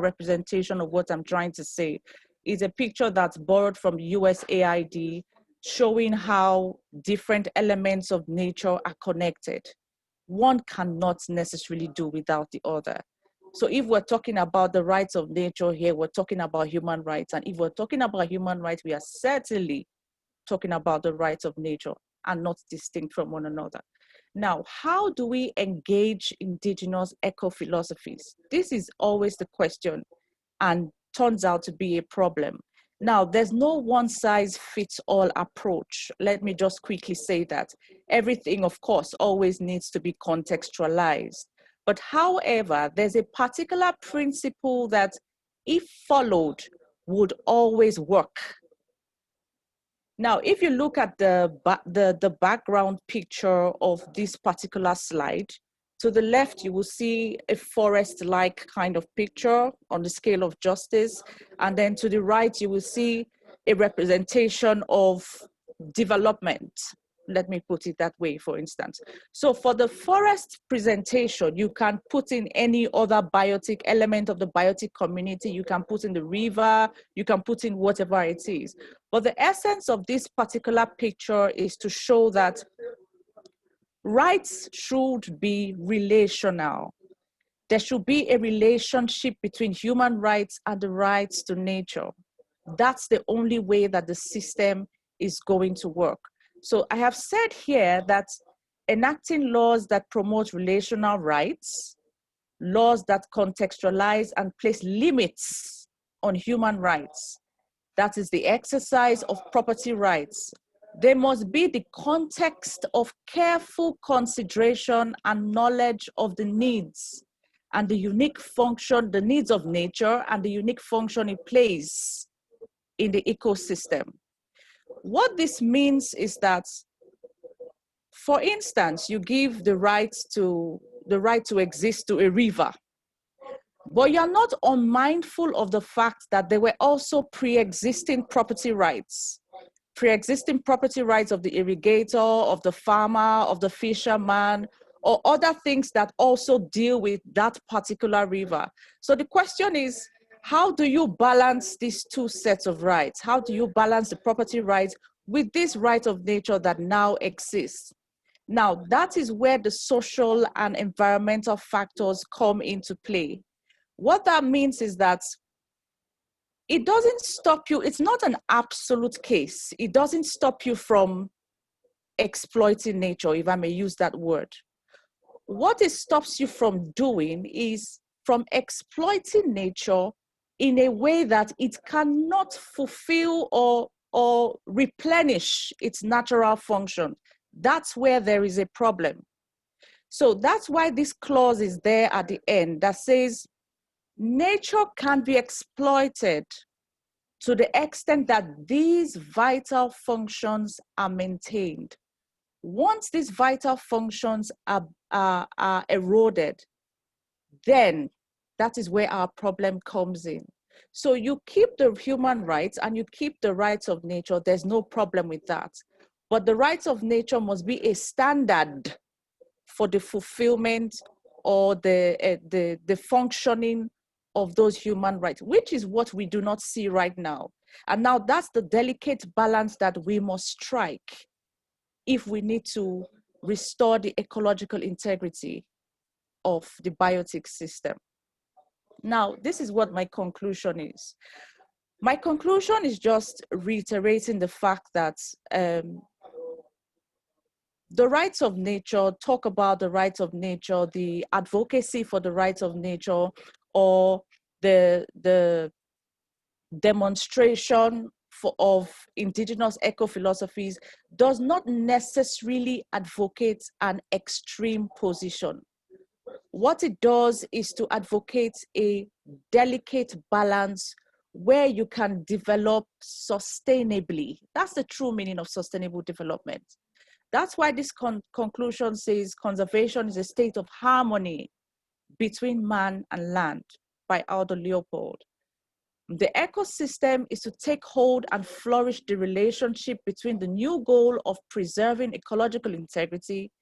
representation of what I'm trying to say. It's a picture that's borrowed from USAID, showing how different elements of nature are connected. One cannot necessarily do without the other. So if we're talking about the rights of nature here, we're talking about human rights. And if we're talking about human rights, we are certainly talking about the rights of nature and not distinct from one another. Now, how do we engage indigenous eco-philosophies? This is always the question and turns out to be a problem. Now, there's no one-size-fits-all approach. Let me just quickly say that. Everything, of course, always needs to be contextualized. But however, there's a particular principle that, if followed, would always work. Now, if you look at the background picture of this particular slide, to the left, you will see a forest-like kind of picture on the scale of justice. And then to the right, you will see a representation of development. Let me put it that way, for instance. So for the forest presentation, you can put in any other biotic element of the biotic community. You can put in the river, you can put in whatever it is. But the essence of this particular picture is to show that rights should be relational. There should be a relationship between human rights and the rights to nature. That's the only way that the system is going to work. So I have said here that enacting laws that promote relational rights, laws that contextualize and place limits on human rights, that is the exercise of property rights, there must be the context of careful consideration and knowledge of the needs and the unique function, the needs of nature and the unique function it plays in the ecosystem. What this means is that, for instance, you give the right to exist to a river, but you're not unmindful of the fact that there were also pre-existing property rights of the irrigator, of the farmer, of the fisherman, or other things that also deal with that particular river. So the question is, how do you balance these two sets of rights? How do you balance the property rights with this right of nature that now exists? Now, that is where the social and environmental factors come into play. What that means is that it doesn't stop you, it's not an absolute case. It doesn't stop you from exploiting nature, if I may use that word. What it stops you from doing is from exploiting nature in a way that it cannot fulfill or replenish its natural function. That's where there is a problem. So that's why this clause is there at the end that says, nature can be exploited to the extent that these vital functions are maintained. Once these vital functions are eroded, then that is where our problem comes in. So you keep the human rights and you keep the rights of nature, there's no problem with that. But the rights of nature must be a standard for the fulfillment or the functioning of those human rights, which is what we do not see right now. And now that's the delicate balance that we must strike if we need to restore the ecological integrity of the biotic system. Now, this is what my conclusion is. My conclusion is just reiterating the fact that the rights of nature, talk about the rights of nature, the advocacy for the rights of nature, or the demonstration of indigenous ecophilosophies does not necessarily advocate an extreme position. What it does is to advocate a delicate balance where you can develop sustainably. That's the true meaning of sustainable development. That's why this conclusion says conservation is a state of harmony between man and land, by Aldo Leopold. The ecosystem is to take hold and flourish the relationship between the new goal of preserving ecological integrity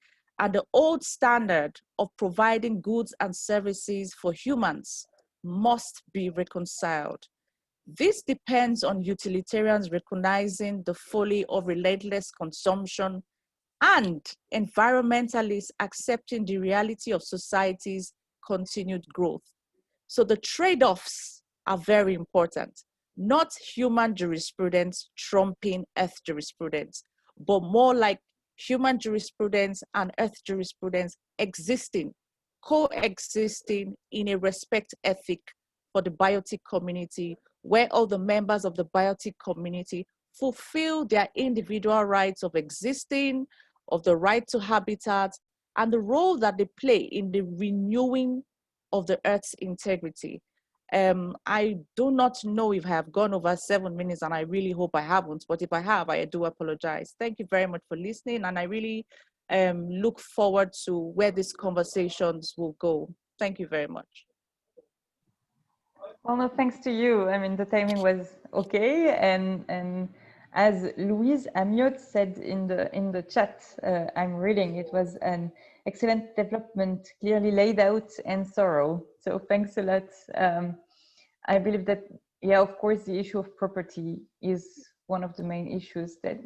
and the old standard of providing goods and services for humans must be reconciled. This depends on utilitarians recognizing the folly of relentless consumption and environmentalists accepting the reality of society's continued growth. So the trade-offs are very important, not human jurisprudence trumping earth jurisprudence, but more like human jurisprudence and earth jurisprudence existing, coexisting in a respect ethic for the biotic community, where all the members of the biotic community fulfill their individual rights of existing, of the right to habitat, and the role that they play in the renewing of the Earth's integrity. I do not know if I have gone over 7 minutes, and I really hope I haven't, but if I have, I do apologize. Thank you very much for listening, and I really look forward to where these conversations will go. Thank you very much.
Well, no, thanks to you. I mean, the timing was okay, and as Louise Amiot said in the chat, I'm reading, it was an excellent development, clearly laid out and thorough. So thanks a lot. I believe that, yeah, of course, the issue of property is one of the main issues that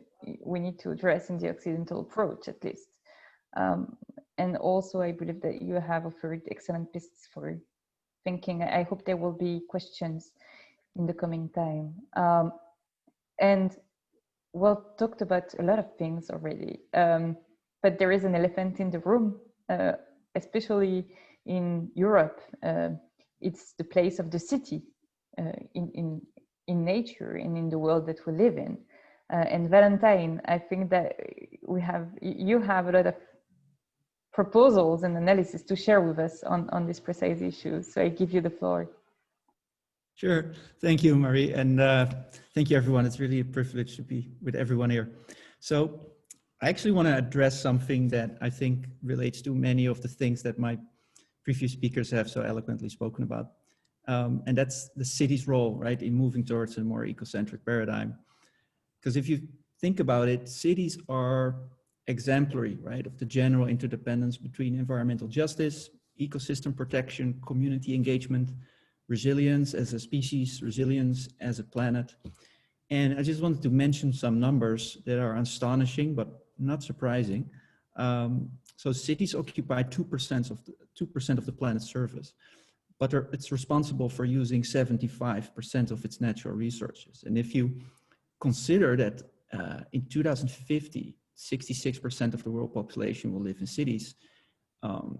we need to address in the Occidental approach, at least. And also, I believe that you have offered excellent pieces for thinking. I hope there will be questions in the coming time. And well, talked about a lot of things already, but there is an elephant in the room, especially in Europe. It's the place of the city in nature and in the world that we live in. And Valentijn, I think that you have a lot of proposals and analysis to share with us on this precise issue. So I give you the floor.
Sure. Thank you, Marie. And thank you, everyone. It's really a privilege to be with everyone here. So I actually want to address something that I think relates to many of the things that my previous speakers have so eloquently spoken about. And that's the city's role, right, in moving towards a more ecocentric paradigm. Because if you think about it, cities are exemplary, right, of the general interdependence between environmental justice, ecosystem protection, community engagement, resilience as a species, resilience as a planet. And I just wanted to mention some numbers that are astonishing, but not surprising. So cities occupy 2% of the planet's surface, but it's responsible for using 75% of its natural resources. And if you consider that in 2050, 66% of the world population will live in cities,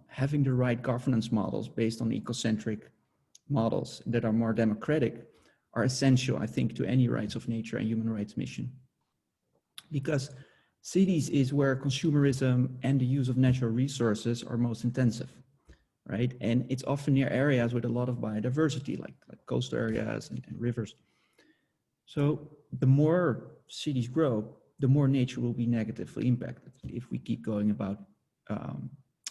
having the right governance models based on ecocentric models that are more democratic are essential, I think, to any rights of nature and human rights mission. Because cities is where consumerism and the use of natural resources are most intensive, right? And it's often near areas with a lot of biodiversity, like coastal areas and rivers. So the more cities grow, the more nature will be negatively impacted if we keep going about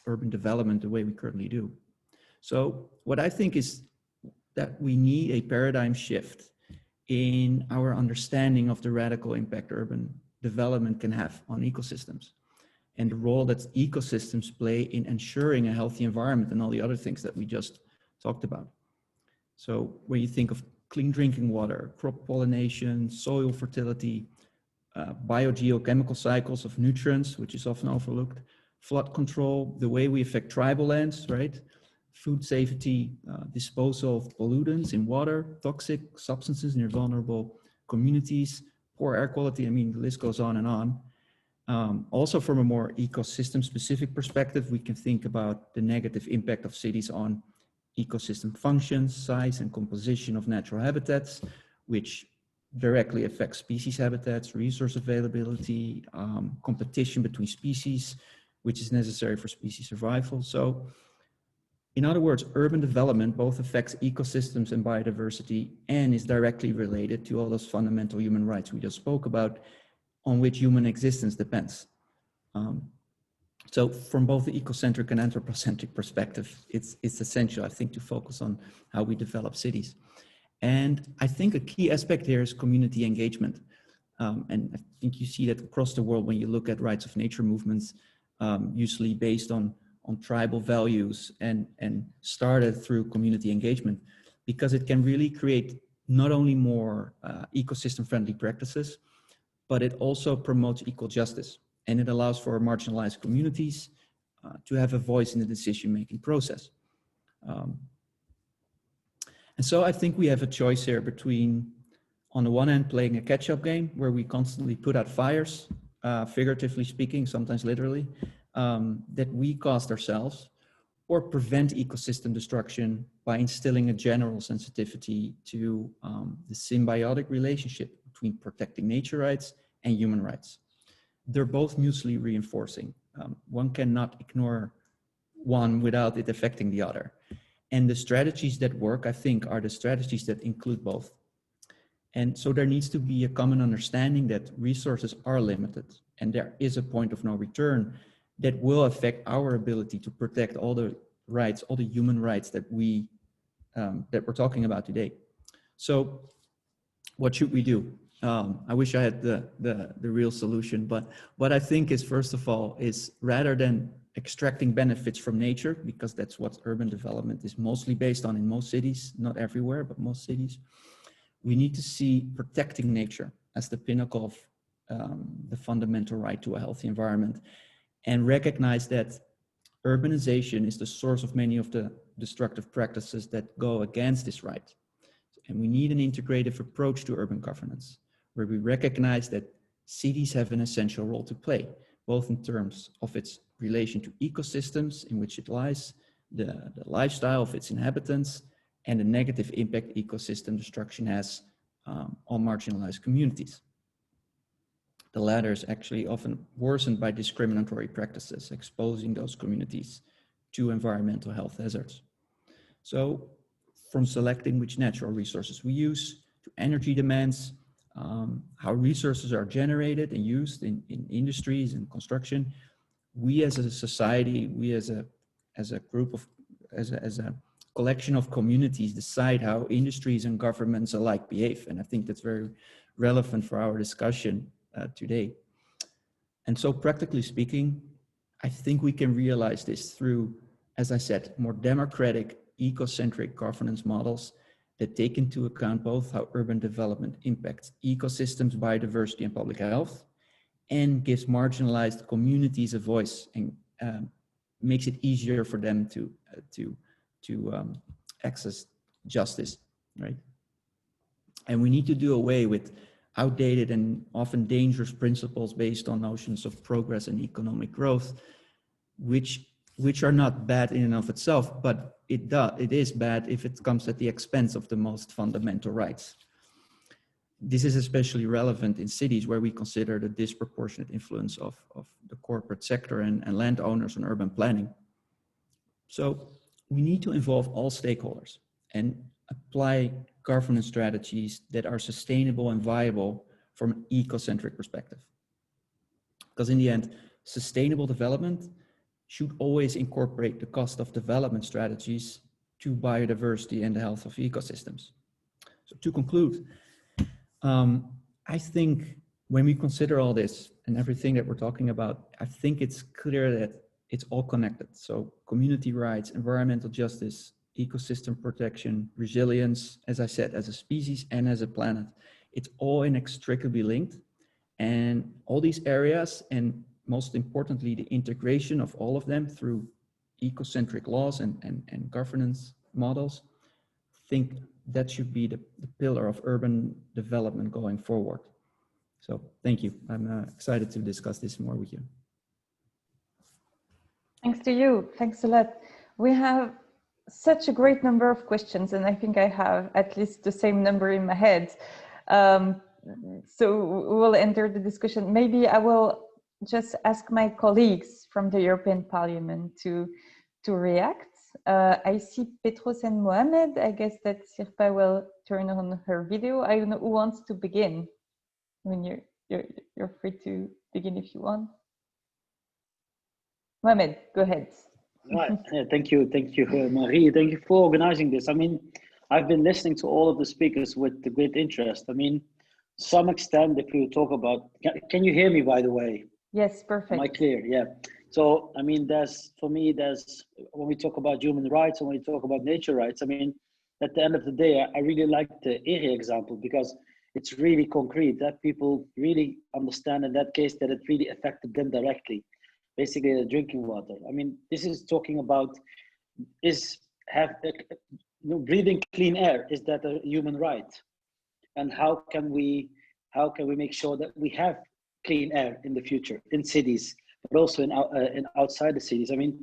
urban development the way we currently do. So what I think is that we need a paradigm shift in our understanding of the radical impact urban development can have on ecosystems and the role that ecosystems play in ensuring a healthy environment and all the other things that we just talked about. So when you think of clean drinking water, crop pollination, soil fertility, biogeochemical cycles of nutrients, which is often overlooked, flood control, the way we affect tribal lands, right? Food safety, disposal of pollutants in water, toxic substances in vulnerable communities, poor air quality. I mean, the list goes on and on. Also from a more ecosystem specific perspective, we can think about the negative impact of cities on ecosystem functions, size and composition of natural habitats, which directly affects species habitats, resource availability, competition between species, which is necessary for species survival. So in other words, urban development both affects ecosystems and biodiversity and is directly related to all those fundamental human rights we just spoke about, on which human existence depends. So from both the ecocentric and anthropocentric perspective, it's essential, I think, to focus on how we develop cities. And I think a key aspect here is community engagement. And I think you see that across the world when you look at rights of nature movements, usually based on tribal values and started through community engagement, because it can really create not only more ecosystem friendly practices, but it also promotes equal justice. And it allows for marginalized communities to have a voice in the decision-making process. And so I think we have a choice here between, on the one hand, playing a catch-up game where we constantly put out fires, figuratively speaking, sometimes literally, that we caused ourselves, or prevent ecosystem destruction by instilling a general sensitivity to the symbiotic relationship between protecting nature rights and human rights. They're both mutually reinforcing. one cannot ignore one without it affecting the other. And the strategies that work, I think, are the strategies that include both. And so there needs to be a common understanding that resources are limited and there is a point of no return that will affect our ability to protect all the rights, all the human rights that we're talking about today. So what should we do? I wish I had the real solution, but what I think is, first of all, is rather than extracting benefits from nature, because that's what urban development is mostly based on in most cities, not everywhere, but most cities, we need to see protecting nature as the pinnacle of the fundamental right to a healthy environment, and recognize that urbanization is the source of many of the destructive practices that go against this right. And we need an integrative approach to urban governance, where we recognize that cities have an essential role to play, both in terms of its relation to ecosystems in which it lies, the lifestyle of its inhabitants, and the negative impact ecosystem destruction has on marginalized communities. The latter is actually often worsened by discriminatory practices, exposing those communities to environmental health hazards. So from selecting which natural resources we use, to energy demands, how resources are generated and used in industries and construction, we as a society, we as a group of, as a collection of communities decide how industries and governments alike behave. And I think that's very relevant for our discussion today. And so practically speaking, I think we can realize this through, as I said, more democratic, ecocentric governance models that take into account both how urban development impacts ecosystems, biodiversity, and public health, and gives marginalized communities a voice and makes it easier for them to access justice, right? And we need to do away with outdated and often dangerous principles based on notions of progress and economic growth, which are not bad in and of itself, but it is bad if it comes at the expense of the most fundamental rights. This is especially relevant in cities where we consider the disproportionate influence of the corporate sector and landowners on urban planning. So we need to involve all stakeholders and apply governance strategies that are sustainable and viable from an ecocentric perspective. Because in the end, sustainable development should always incorporate the cost of development strategies to biodiversity and the health of ecosystems. So to conclude, I think when we consider all this and everything that we're talking about, I think it's clear that it's all connected. So community rights, environmental justice, ecosystem protection, resilience, as I said, as a species and as a planet, it's all inextricably linked. And all these areas, and most importantly, the integration of all of them through ecocentric laws and governance models, I think that should be the pillar of urban development going forward. So thank you. I'm excited to discuss this more with you.
Thanks to you. Thanks a lot. We have such a great number of questions, and I think I have at least the same number in my head. So we'll enter the discussion. Maybe I will just ask my colleagues from the European Parliament to react. I see Petros and Mohamed. I guess that Sirpa will turn on her video. I don't know who wants to begin. When you're free to begin if you want. Mohamed, go ahead.
Right. Thank you, Marie. Thank you for organizing this. I mean, I've been listening to all of the speakers with great interest. I mean, to some extent, if you talk about, can you hear me, by the way?
Yes, perfect.
Am I clear? Yeah. So, I mean, for me, when we talk about human rights and when we talk about nature rights, I mean, at the end of the day, I really like the Erie example because it's really concrete that people really understand in that case that it really affected them directly, basically the drinking water. I mean, this is talking about breathing clean air. Is that a human right? And how can we make sure that we have clean air in the future in cities, but also in outside the cities? I mean,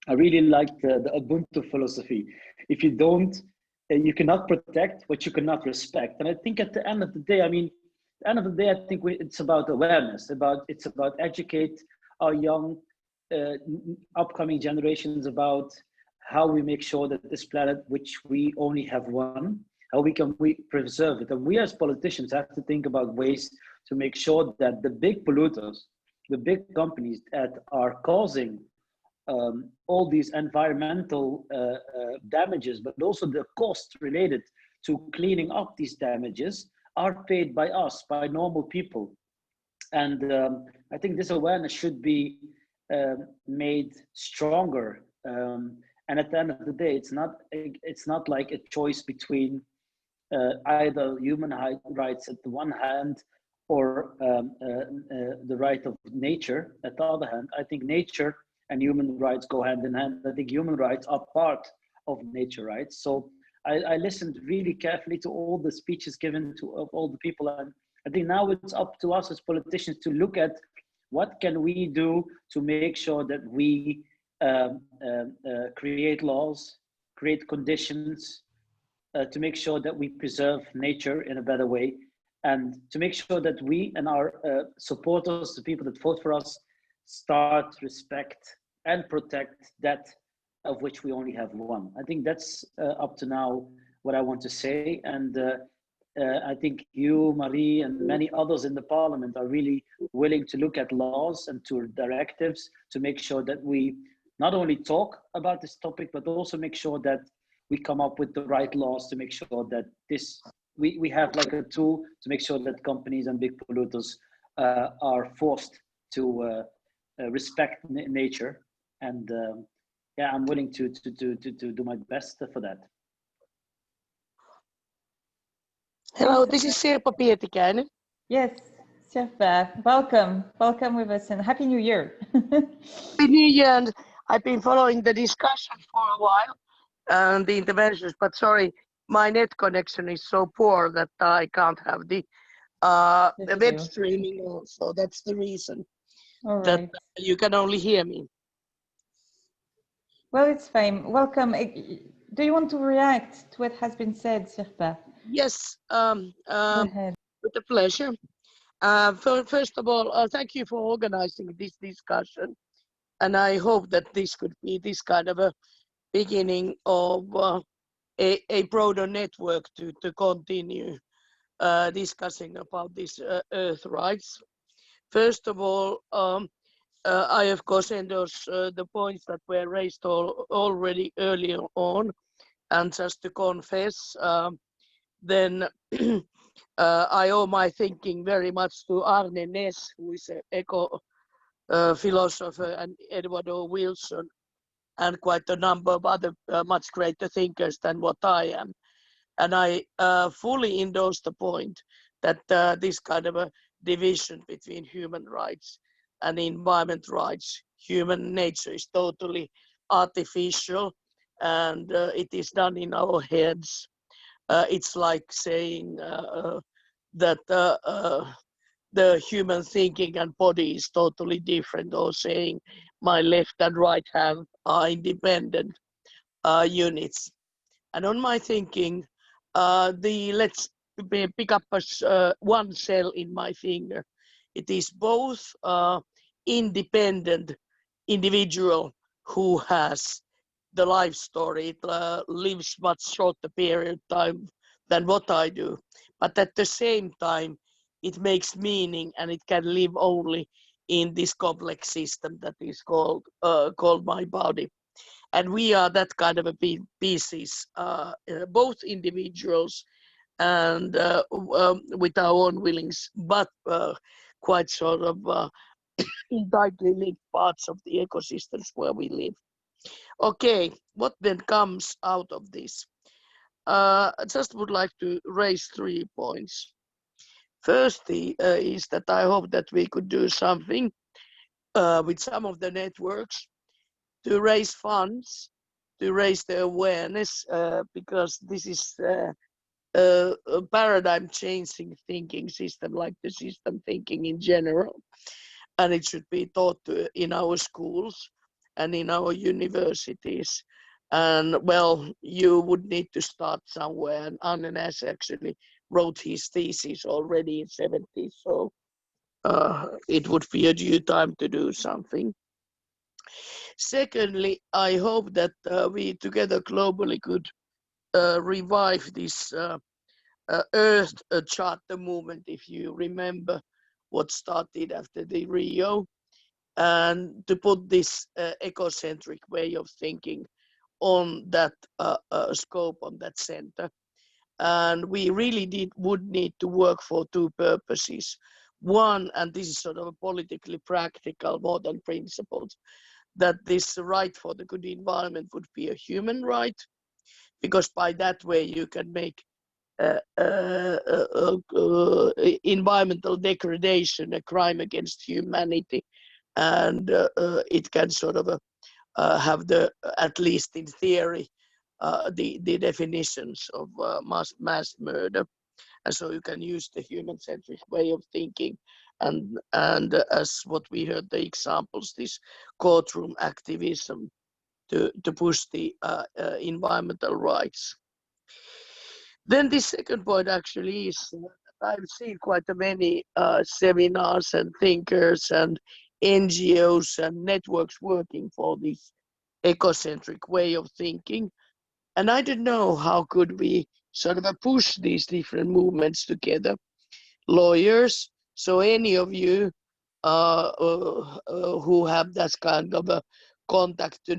I really like the Ubuntu philosophy. If you don't, you cannot protect what you cannot respect. And I think at the end of the day, I think it's about awareness. It's about educate our young upcoming generations about how we make sure that this planet, which we only have one, how we preserve it. And we as politicians have to think about ways to make sure that the big polluters, the big companies that are causing all these environmental damages, but also the cost related to cleaning up these damages, are paid by us, by normal people. And I think this awareness should be made stronger. And at the end of the day, it's not like a choice between either human rights at the one hand or the right of nature at the other hand. I think nature and human rights go hand in hand. I think human rights are part of nature rights. So I listened really carefully to all the speeches given of all the people, and I think now it's up to us as politicians to look at what can we do to make sure that we create laws, create conditions to make sure that we preserve nature in a better way, and to make sure that we and our supporters, the people that vote for us, start, respect, and protect that of which we only have one. I think that's up to now what I want to say. And I think you, Marie, and many others in the parliament are really willing to look at laws and to directives to make sure that we not only talk about this topic, but also make sure that we come up with the right laws to make sure that we have like a tool to make sure that companies and big polluters are forced to respect nature. And yeah, I'm willing to do my best for that.
Hello, this is Sirpa Pietikäinen.
Yes, Sirpa, welcome with us, and Happy New Year.
Happy New Year, and I've been following the discussion for a while and the interventions, but sorry, my net connection is so poor that I can't have the web streaming also. That's the reason that you can only hear me. Well, it's fine. Welcome. Do you want to react to what has been said, Sirpa? Yes, with a pleasure. First of all, thank you for organizing this discussion. And I hope that this could be this kind of a beginning of a broader network to continue discussing about these earth rights. First of all, I of course endorse the points that were raised already earlier on, and just to confess, then I owe my thinking very much to Arne Næss, who is an eco-philosopher, and Edward O. Wilson, and quite a number of other much greater thinkers than what I am. And I fully endorse the point that this kind of a division between human rights and environment rights, human nature is totally artificial, and it is done in our heads. It's like saying that the human thinking and body is totally different, or saying my left and right hand are independent units. And on my thinking, let's pick up as one cell in my finger. It is both independent individual who has the life story. It lives much shorter period of time than what I do, but at the same time it makes meaning, and it can live only in this complex system that is called my body. And we are that kind of a pieces, both individuals and with our own willings, but quite sort of tightly linked parts of the ecosystems where we live. Okay, what then comes out of this? I just would like to raise 3 points. First is that I hope that we could do something with some of the networks to raise funds, to raise the awareness, because this is a paradigm changing thinking system, like the system thinking in general. And it should be taught in our schools and in our universities. And well, you would need to start somewhere. And Arne Næss actually wrote his thesis already in the 70s, so it would be a due time to do something. Secondly, I hope that we together globally could revive this Earth Charter movement, if you remember what started after the Rio, and to put this ecocentric way of thinking on that scope, on that center. And we really would need to work for two purposes. One, and this is sort of a politically practical, modern principles, that this right for the good environment would be a human right, because by that way you can make environmental degradation a crime against humanity, and it can sort of have the, at least in theory, the definitions of mass murder. And so you can use the human-centric way of thinking, and as what we heard the examples, this courtroom activism to push the environmental rights. Then the second point actually is I've seen quite many seminars and thinkers and NGOs and networks working for this ecocentric way of thinking. And I don't know how could we sort of push these different movements together. Lawyers, so any of you who have that kind of a contact to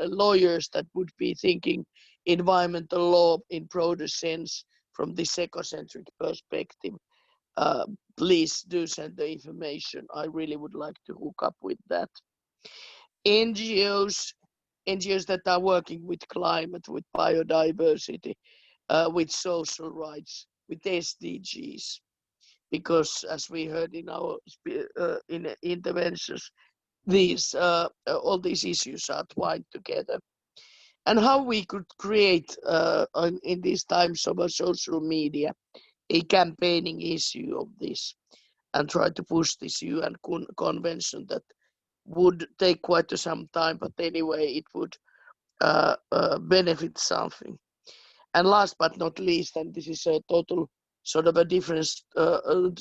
lawyers that would be thinking environmental law in broader sense from this ecocentric perspective, please do send the information. I really would like to hook up with that. NGOs that are working with climate, with biodiversity, with social rights, with SDGs, because as we heard in our interventions, these all these issues are twined together. And how we could create in these times of social media a campaigning issue of this, and try to push this UN convention that would take quite some time, but anyway it would benefit something. And last but not least, and this is a total sort of a different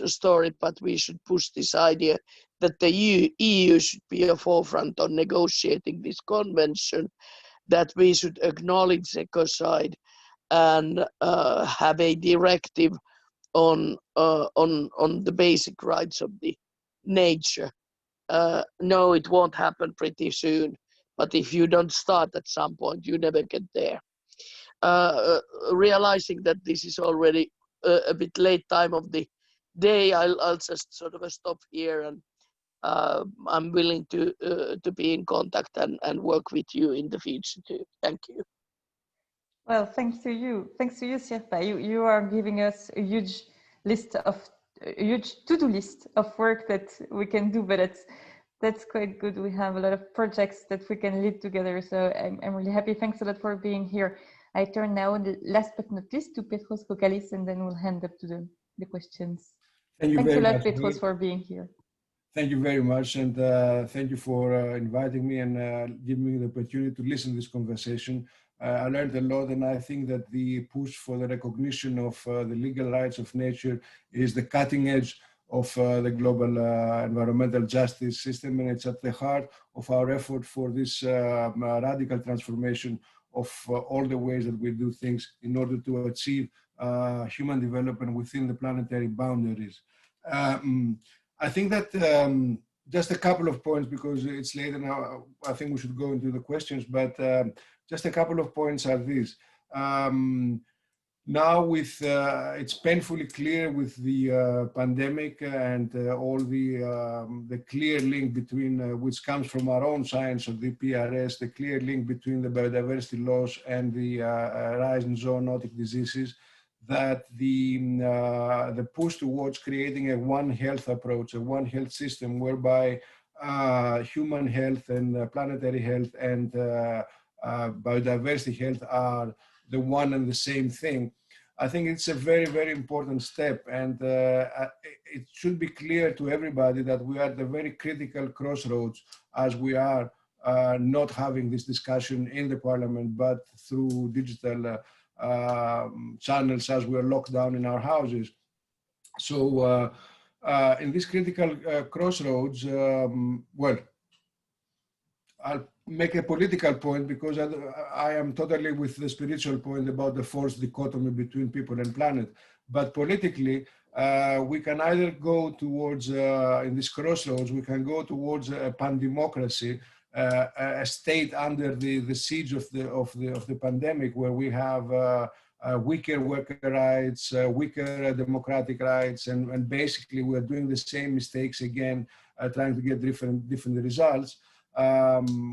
story, but we should push this idea that the EU should be a forefront on negotiating this convention, that we should acknowledge ecocide and have a directive on the basic rights of the nature. No, it won't happen pretty soon, but if you don't start at some point, you never get there. Realizing that this is already a bit late time of the day, I'll just sort of stop here, and I'm willing to be in contact and work with you in the future too. Thank you.
Well, thanks to you, Sirpa. You are giving us a huge to-do list of work that we can do, but that's quite good. We have a lot of projects that we can lead together, so I'm really happy. Thanks a lot for being here. I turn now, last but not least, to Petros Kokalis, and then we'll hand up to the questions.
Thank you
Thanks
very
a lot,
much,
Petros, for being here.
Thank you very much, and thank you for inviting me and giving me the opportunity to listen to this conversation. I learned a lot, and I think that the push for the recognition of the legal rights of nature is the cutting edge of the global environmental justice system, and it's at the heart of our effort for this radical transformation of all the ways that we do things in order to achieve human development within the planetary boundaries. I think that just a couple of points, because it's later now, I think we should go into the questions, but just a couple of points are these. Now it's painfully clear with the pandemic and all the clear link between, which comes from our own science of the PRS, the clear link between the biodiversity loss and the rise in zoonotic diseases, that the push towards creating a One Health approach, a One Health system whereby human health and planetary health and biodiversity health are the one and the same thing. I think it's a very, very important step, and it should be clear to everybody that we are at the very critical crossroads, as we are not having this discussion in the parliament, but through digital channels as we are locked down in our houses. So in this critical crossroads, well, I'll make a political point because I am totally with the spiritual point about the forced dichotomy between people and planet. But politically, we can either go towards, in this crossroads, we can go towards a pan-democracy, a state under the siege of the pandemic, where we have weaker worker rights, weaker democratic rights, and basically we're doing the same mistakes again, trying to get different results,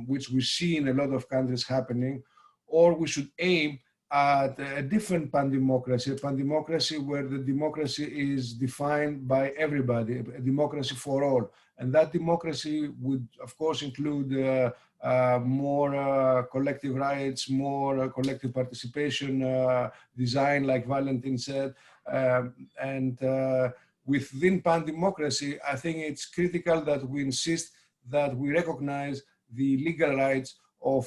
which we see in a lot of countries happening. Or we should aim at a different pan-democracy, a pan-democracy where the democracy is defined by everybody, a democracy for all. And that democracy would, of course, include more collective rights, more collective participation, design, like Valentijn said. And within pan-democracy, I think it's critical that we insist that we recognize the legal rights of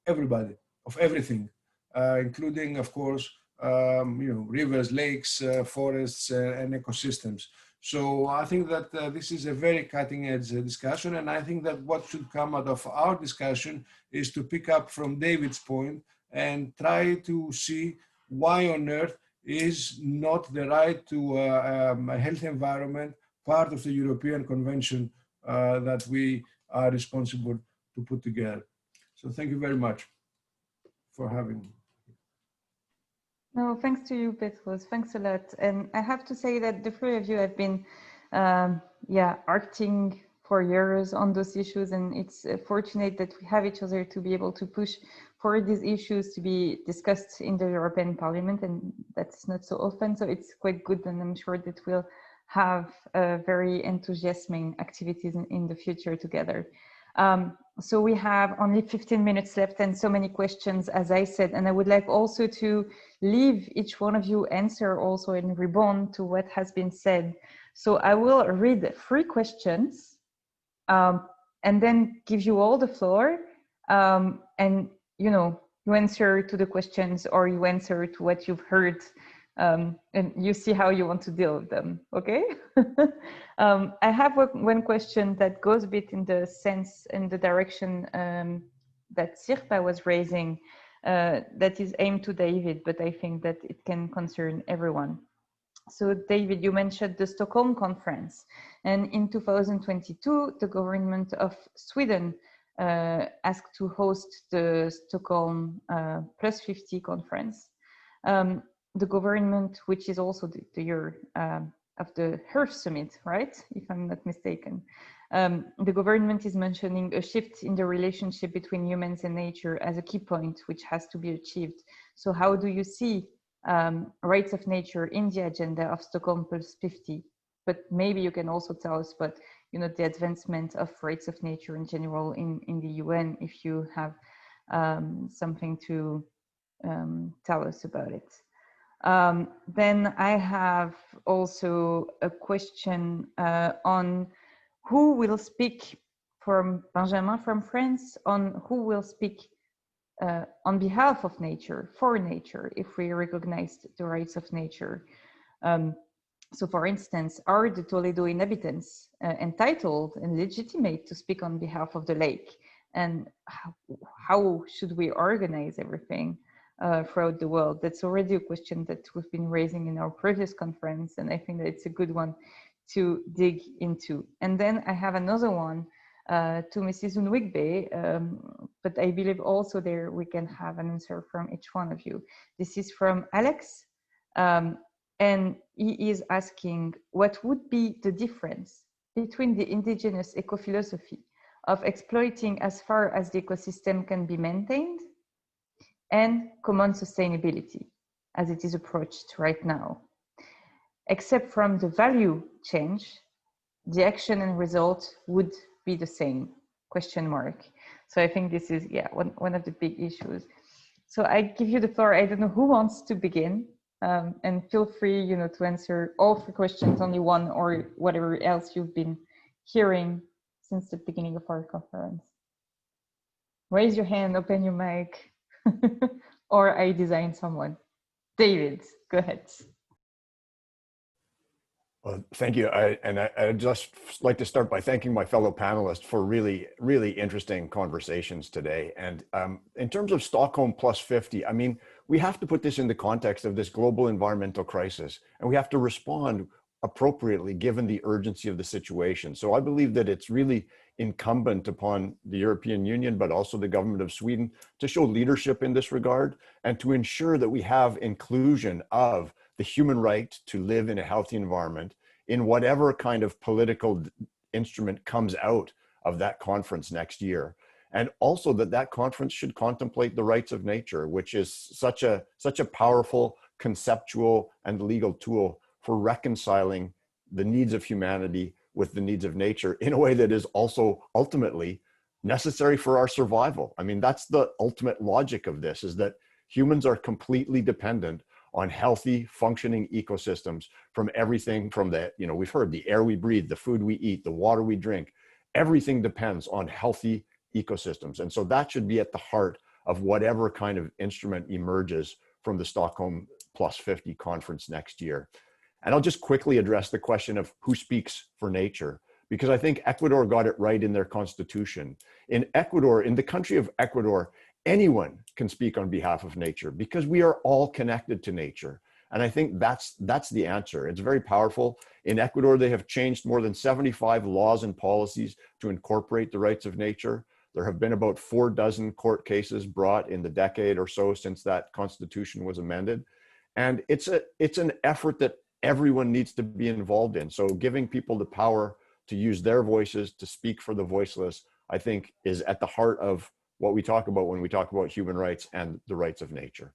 everybody, of everything. Including, of course, rivers, lakes, forests, and ecosystems. So I think that this is a very cutting-edge discussion, and I think that what should come out of our discussion is to pick up from David's point and try to see why on earth is not the right to a healthy environment part of the European Convention that we are responsible to put together. So thank you very much for having me.
No, thanks to you, Petros. Thanks a lot. And I have to say that the three of you have been, acting for years on those issues, and it's fortunate that we have each other to be able to push for these issues to be discussed in the European Parliament, and that's not so often. So it's quite good, and I'm sure that we'll have very enthusiastic activities in the future together. So we have only 15 minutes left and so many questions, as I said, and I would like also to leave each one of you answer also and respond to what has been said. So I will read 3 questions and then give you all the floor, and you answer to the questions or you answer to what you've heard, and you see how you want to deal with them, okay? I have one question that goes a bit in the sense, in the direction that Sirpa was raising, that is aimed to David, but I think that it can concern everyone. So David, you mentioned the Stockholm conference, and in 2022, the government of Sweden asked to host the Stockholm Plus 50 conference. The government, which is also the year of the Earth Summit, right? If I'm not mistaken. The government is mentioning a shift in the relationship between humans and nature as a key point, which has to be achieved. So how do you see rights of nature in the agenda of Stockholm Plus 50? But maybe you can also tell us about, the advancement of rights of nature in general in the UN, if you have something to tell us about it. Then I have also a question on who will speak, from Benjamin from France, on who will speak on behalf of nature, for nature, if we recognize the rights of nature. So for instance, are the Toledo inhabitants entitled and legitimate to speak on behalf of the lake? And how should we organize everything throughout the world? That's already a question that we've been raising in our previous conference, and I think that it's a good one to dig into. And then I have another one to Mrs. Unuigbe, but I believe also there we can have an answer from each one of you. This is from Alex, and he is asking, what would be the difference between the indigenous ecophilosophy of exploiting as far as the ecosystem can be maintained and common sustainability as it is approached right now? Except from the value change, the action and result would be the same, question mark. So I think this is, one of the big issues. So I give you the floor. I don't know who wants to begin, and feel free, to answer all 3 questions, only one, or whatever else you've been hearing since the beginning of our conference. Raise your hand, open your mic, or I design someone. David, go ahead.
Well, thank you. I'd just like to start by thanking my fellow panelists for really, really interesting conversations today. And in terms of Stockholm Plus 50, I mean, we have to put this in the context of this global environmental crisis, and we have to respond appropriately given the urgency of the situation. So I believe that it's really incumbent upon the European Union, but also the government of Sweden, to show leadership in this regard and to ensure that we have inclusion of the human right to live in a healthy environment in whatever kind of political instrument comes out of that conference next year. And also that conference should contemplate the rights of nature, which is such a powerful conceptual and legal tool for reconciling the needs of humanity with the needs of nature in a way that is also ultimately necessary for our survival. I mean, that's the ultimate logic of this, is that humans are completely dependent on healthy, functioning ecosystems from everything from the, we've heard the air we breathe, the food we eat, the water we drink, everything depends on healthy ecosystems. And so that should be at the heart of whatever kind of instrument emerges from the Stockholm Plus 50 conference next year. And I'll just quickly address the question of who speaks for nature, because I think Ecuador got it right in their constitution. In Ecuador, in the country of Ecuador, anyone can speak on behalf of nature because we are all connected to nature. And I think that's the answer. It's very powerful. In Ecuador, they have changed more than 75 laws and policies to incorporate the rights of nature. There have been about 4 dozen court cases brought in the decade or so since that constitution was amended. And it's an effort that everyone needs to be involved in. So giving people the power to use their voices, to speak for the voiceless, I think is at the heart of what we talk about when we talk about human rights and the rights of nature.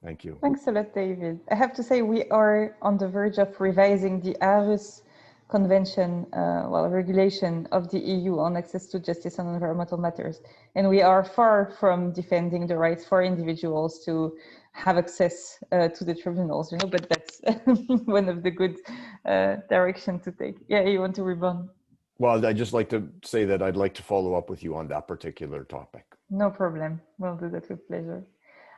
Thank you.
Thanks a lot, David. I have to say we are on the verge of revising the Aarhus Convention, regulation of the EU on access to justice on environmental matters. And we are far from defending the rights for individuals to have access to the tribunals, but that's one of the good direction to take. Yeah, you want to respond?
Well, I'd just like to say that I'd like to follow up with you on that particular topic.
No problem. We'll do that with pleasure.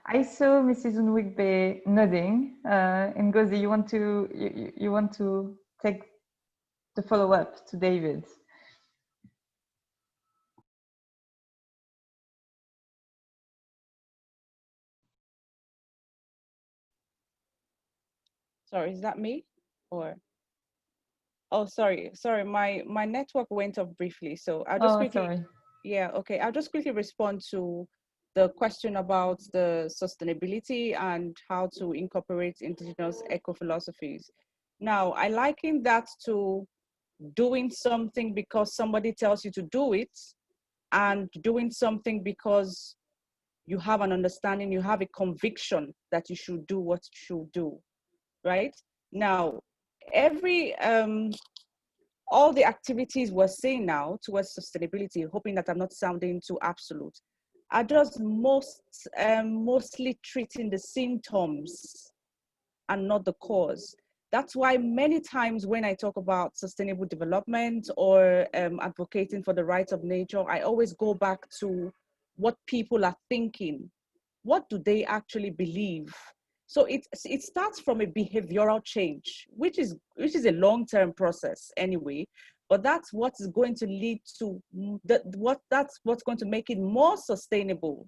I saw Mrs. Unuigbe nodding. Ngozi, you want to take the follow-up to David?
Sorry, is that me or? Oh, sorry. My network went off briefly, so I'll just quickly.
Sorry.
Yeah, okay. I'll just quickly respond to the question about the sustainability and how to incorporate indigenous eco-philosophies. Now, I liken that to doing something because somebody tells you to do it, and doing something because you have an understanding, you have a conviction that you should do what you should do, right? Now, all the activities we're seeing now towards sustainability, hoping that I'm not sounding too absolute, are just mostly treating the symptoms and not the cause. That's why many times when I talk about sustainable development or advocating for the rights of nature, I always go back to what people are thinking. What do they actually believe? So it starts from a behavioral change, which is a long-term process anyway, but that's what is going to lead to that's what's going to make it more sustainable,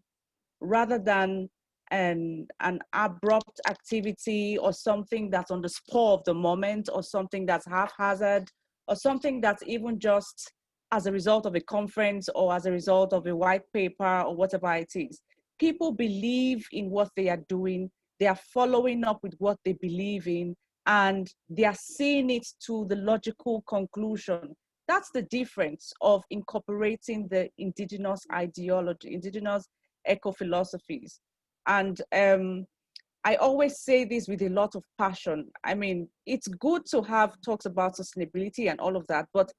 rather than an abrupt activity or something that's on the spur of the moment, or something that's haphazard, or something that's even just as a result of a conference or as a result of a white paper or whatever it is. People believe in what they are doing. They are following up with what they believe in, and they are seeing it to the logical conclusion. That's the difference of incorporating the indigenous ideology, indigenous eco-philosophies. And I always say this with a lot of passion. I mean, it's good to have talks about sustainability and all of that, but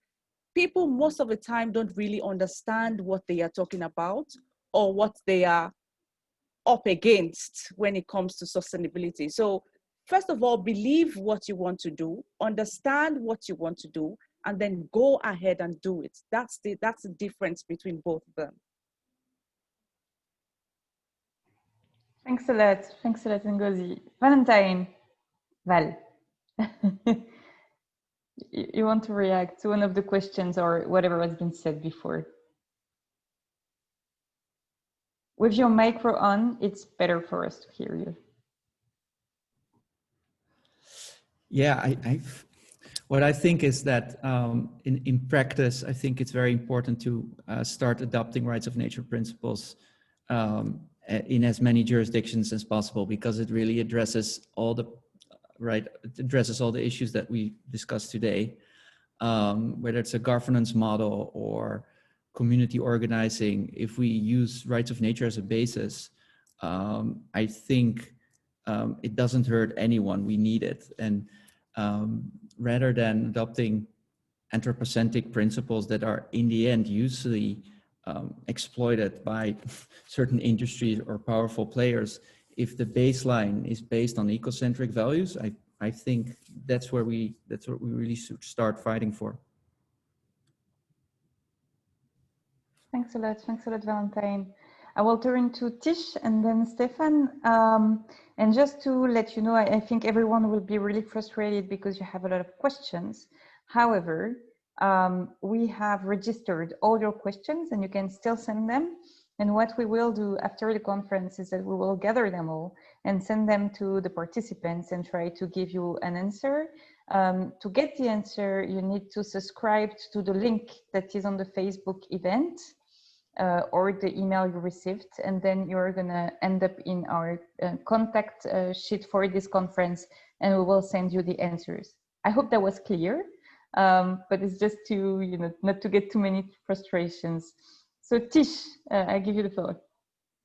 people most of the time don't really understand what they are talking about or what they are up against when it comes to sustainability. So first of all, believe what you want to do, understand what you want to do, and then go ahead and do it. That's the difference between both of them.
Thanks a lot, Ngozi. Valentijn, Val. You want to react to one of the questions or whatever has been said before? With your micro on, it's better for us to hear you.
Yeah, what I think is that in practice, I think it's very important to start adopting rights of nature principles in as many jurisdictions as possible, because it really addresses all the issues that we discussed today, whether it's a governance model or community organizing. If we use rights of nature as a basis, I think it doesn't hurt anyone. We need it. And rather than adopting anthropocentric principles that are in the end usually exploited by certain industries or powerful players, if the baseline is based on ecocentric values, I think that's what we really should start fighting for.
Thanks a lot, Valentijn. I will turn to Tish and then Stefan. And just to let you know, I think everyone will be really frustrated because you have a lot of questions. However, we have registered all your questions and you can still send them. And what we will do after the conference is that we will gather them all and send them to the participants and try to give you an answer. To get the answer, you need to subscribe to the link that is on the Facebook event. Or the email you received, and then you're gonna end up in our contact sheet for this conference, and we will send you the answers. I hope that was clear, but it's just to, not to get too many frustrations. So Tish, I give you the floor.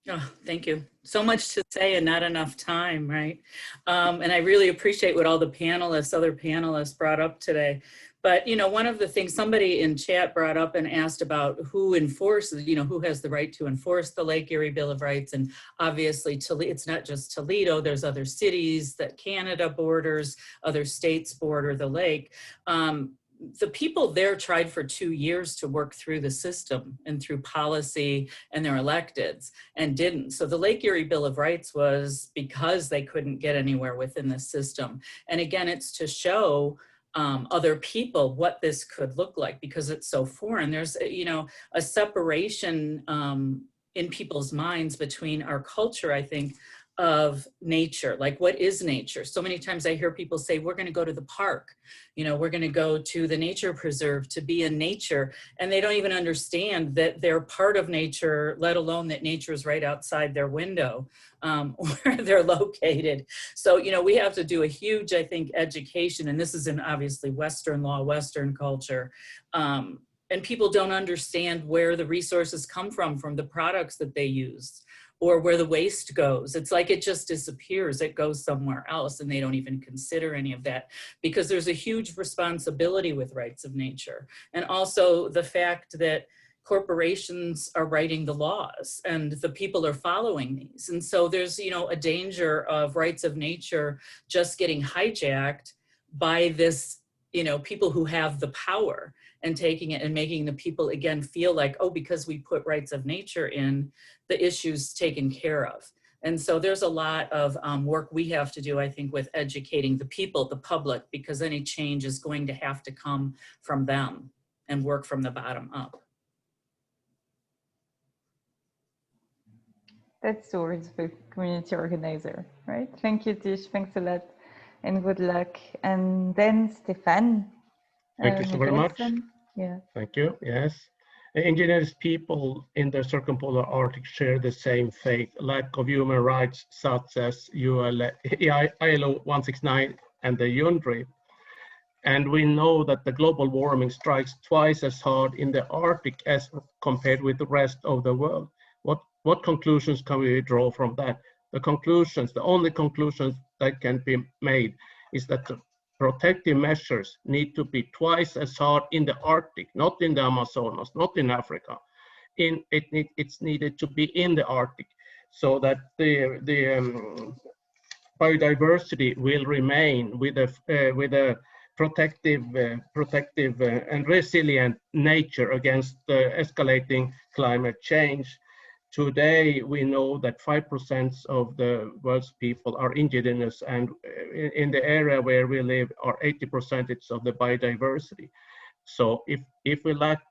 Oh, thank you. So much to say and not enough time, right? And I really appreciate what all the other panelists brought up today. But, one of the things somebody in chat brought up and asked about who enforces, who has the right to enforce the Lake Erie Bill of Rights. And obviously, it's not just Toledo, there's other cities that Canada borders, other states border the lake. The people there tried for 2 years to work through the system and through policy and their electeds and didn't. So the Lake Erie Bill of Rights was because they couldn't get anywhere within the system. And again, it's to show other people what this could look like because it's so foreign. There's, a separation in people's minds between our culture, I think, of nature. Like, what is nature? So many times I hear people say, we're going to go to the park, we're going to go to the nature preserve to be in nature. And they don't even understand that they're part of nature, let alone that nature is right outside their window where they're located. So, we have to do a huge, I think, education. And this is in obviously Western law, Western culture. And people don't understand where the resources come from the products that they use, or where the waste goes. It's like it just disappears. It goes somewhere else, and they don't even consider any of that because there's a huge responsibility with rights of nature. And also the fact that corporations are writing the laws and the people are following these. And so there's, a danger of rights of nature just getting hijacked by this, people who have the power and taking it and making the people again feel like, oh, because we put rights of nature in, the issue's taken care of. And so there's a lot of work we have to do, I think, with educating the people, the public, because any change is going to have to come from them and work from the bottom up.
That's the words of a community organizer, right? Thank you, Tish. Thanks a lot and good luck. And then Stefan.
Thank you so very much.
Yeah.
Thank you. Yes. Indigenous people in the circumpolar Arctic share the same fate, lack of human rights such as ILO 169 and the UNDRIP. And we know that the global warming strikes twice as hard in the Arctic as compared with the rest of the world. What conclusions can we draw from that? The only conclusions that can be made is that the protective measures need to be twice as hard in the Arctic, not in the Amazonas, not in Africa. It's needed to be in the Arctic so that the biodiversity will remain with a protective and resilient nature against escalating climate change. Today, we know that 5% of the world's people are indigenous, and in the area where we live are 80% of the biodiversity. So if we lack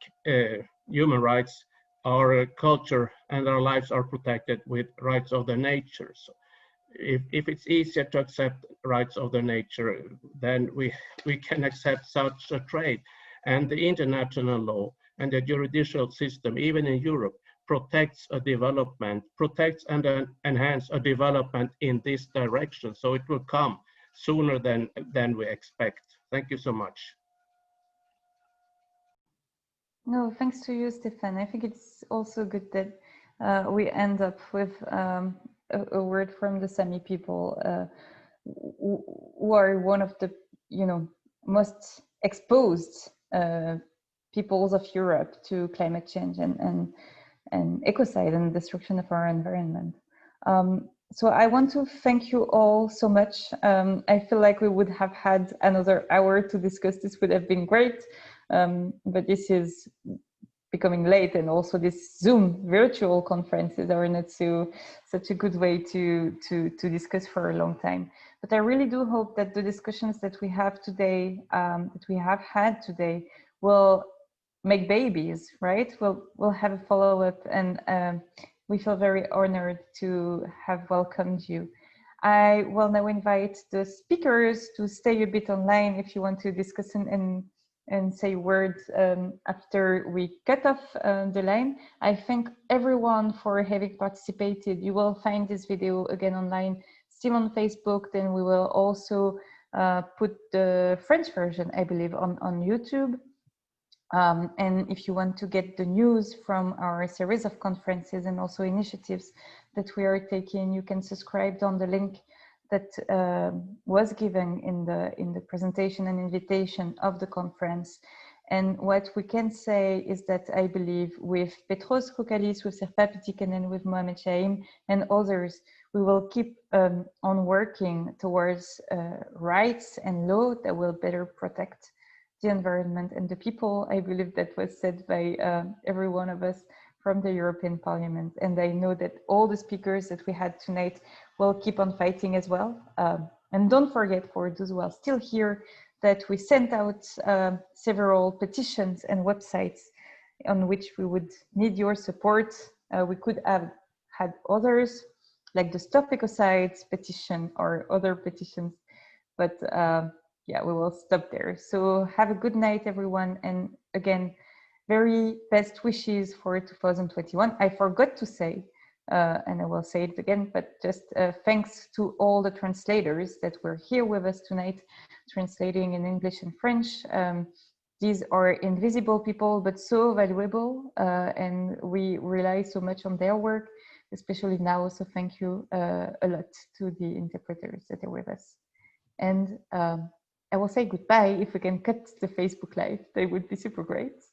human rights, our culture and our lives are protected with rights of the nature. So if it's easier to accept rights of the nature, then we can accept such a trade. And the international law and the judicial system, even in Europe, protects a development, protects and enhance a development in this direction. So it will come sooner than we expect. Thank you so much.
No, thanks to you, Stefan. I think it's also good that we end up with a word from the Sámi people, who are one of the, most exposed peoples of Europe to climate change and ecocide and destruction of our environment. So I want to thank you all so much. I feel like we would have had another hour to discuss this, would have been great. But this is becoming late, and also this Zoom virtual conferences are not such a good way to discuss for a long time. But I really do hope that the discussions that we have today, that we have had today, will make babies, right? We'll have a follow-up, and we feel very honored to have welcomed you. I will now invite the speakers to stay a bit online if you want to discuss and say words after we cut off the line. I thank everyone for having participated. You will find this video again online, still on Facebook. Then we will also put the French version, I believe, on YouTube. And if you want to get the news from our series of conferences and also initiatives that we are taking, you can subscribe on the link that was given in the presentation and invitation of the conference. And what we can say is that I believe with Petros Kokalis, with Serpa Pitikanen, with Mohamed Shaim and others, we will keep on working towards rights and law that will better protect the environment and the people. I believe that was said by every one of us from the European Parliament. And I know that all the speakers that we had tonight will keep on fighting as well. And don't forget, for those who are still here, that we sent out several petitions and websites on which we would need your support. We could have had others, like the Stop Ecocides petition or other petitions, but yeah, we will stop there. So have a good night, everyone. And again, very best wishes for 2021. I forgot to say, and I will say it again, but just thanks to all the translators that were here with us tonight, translating in English and French. These are invisible people, but so valuable, and we rely so much on their work, especially now. So thank you a lot to the interpreters that are with us. And I will say goodbye. If we can cut the Facebook Live, that would be super great.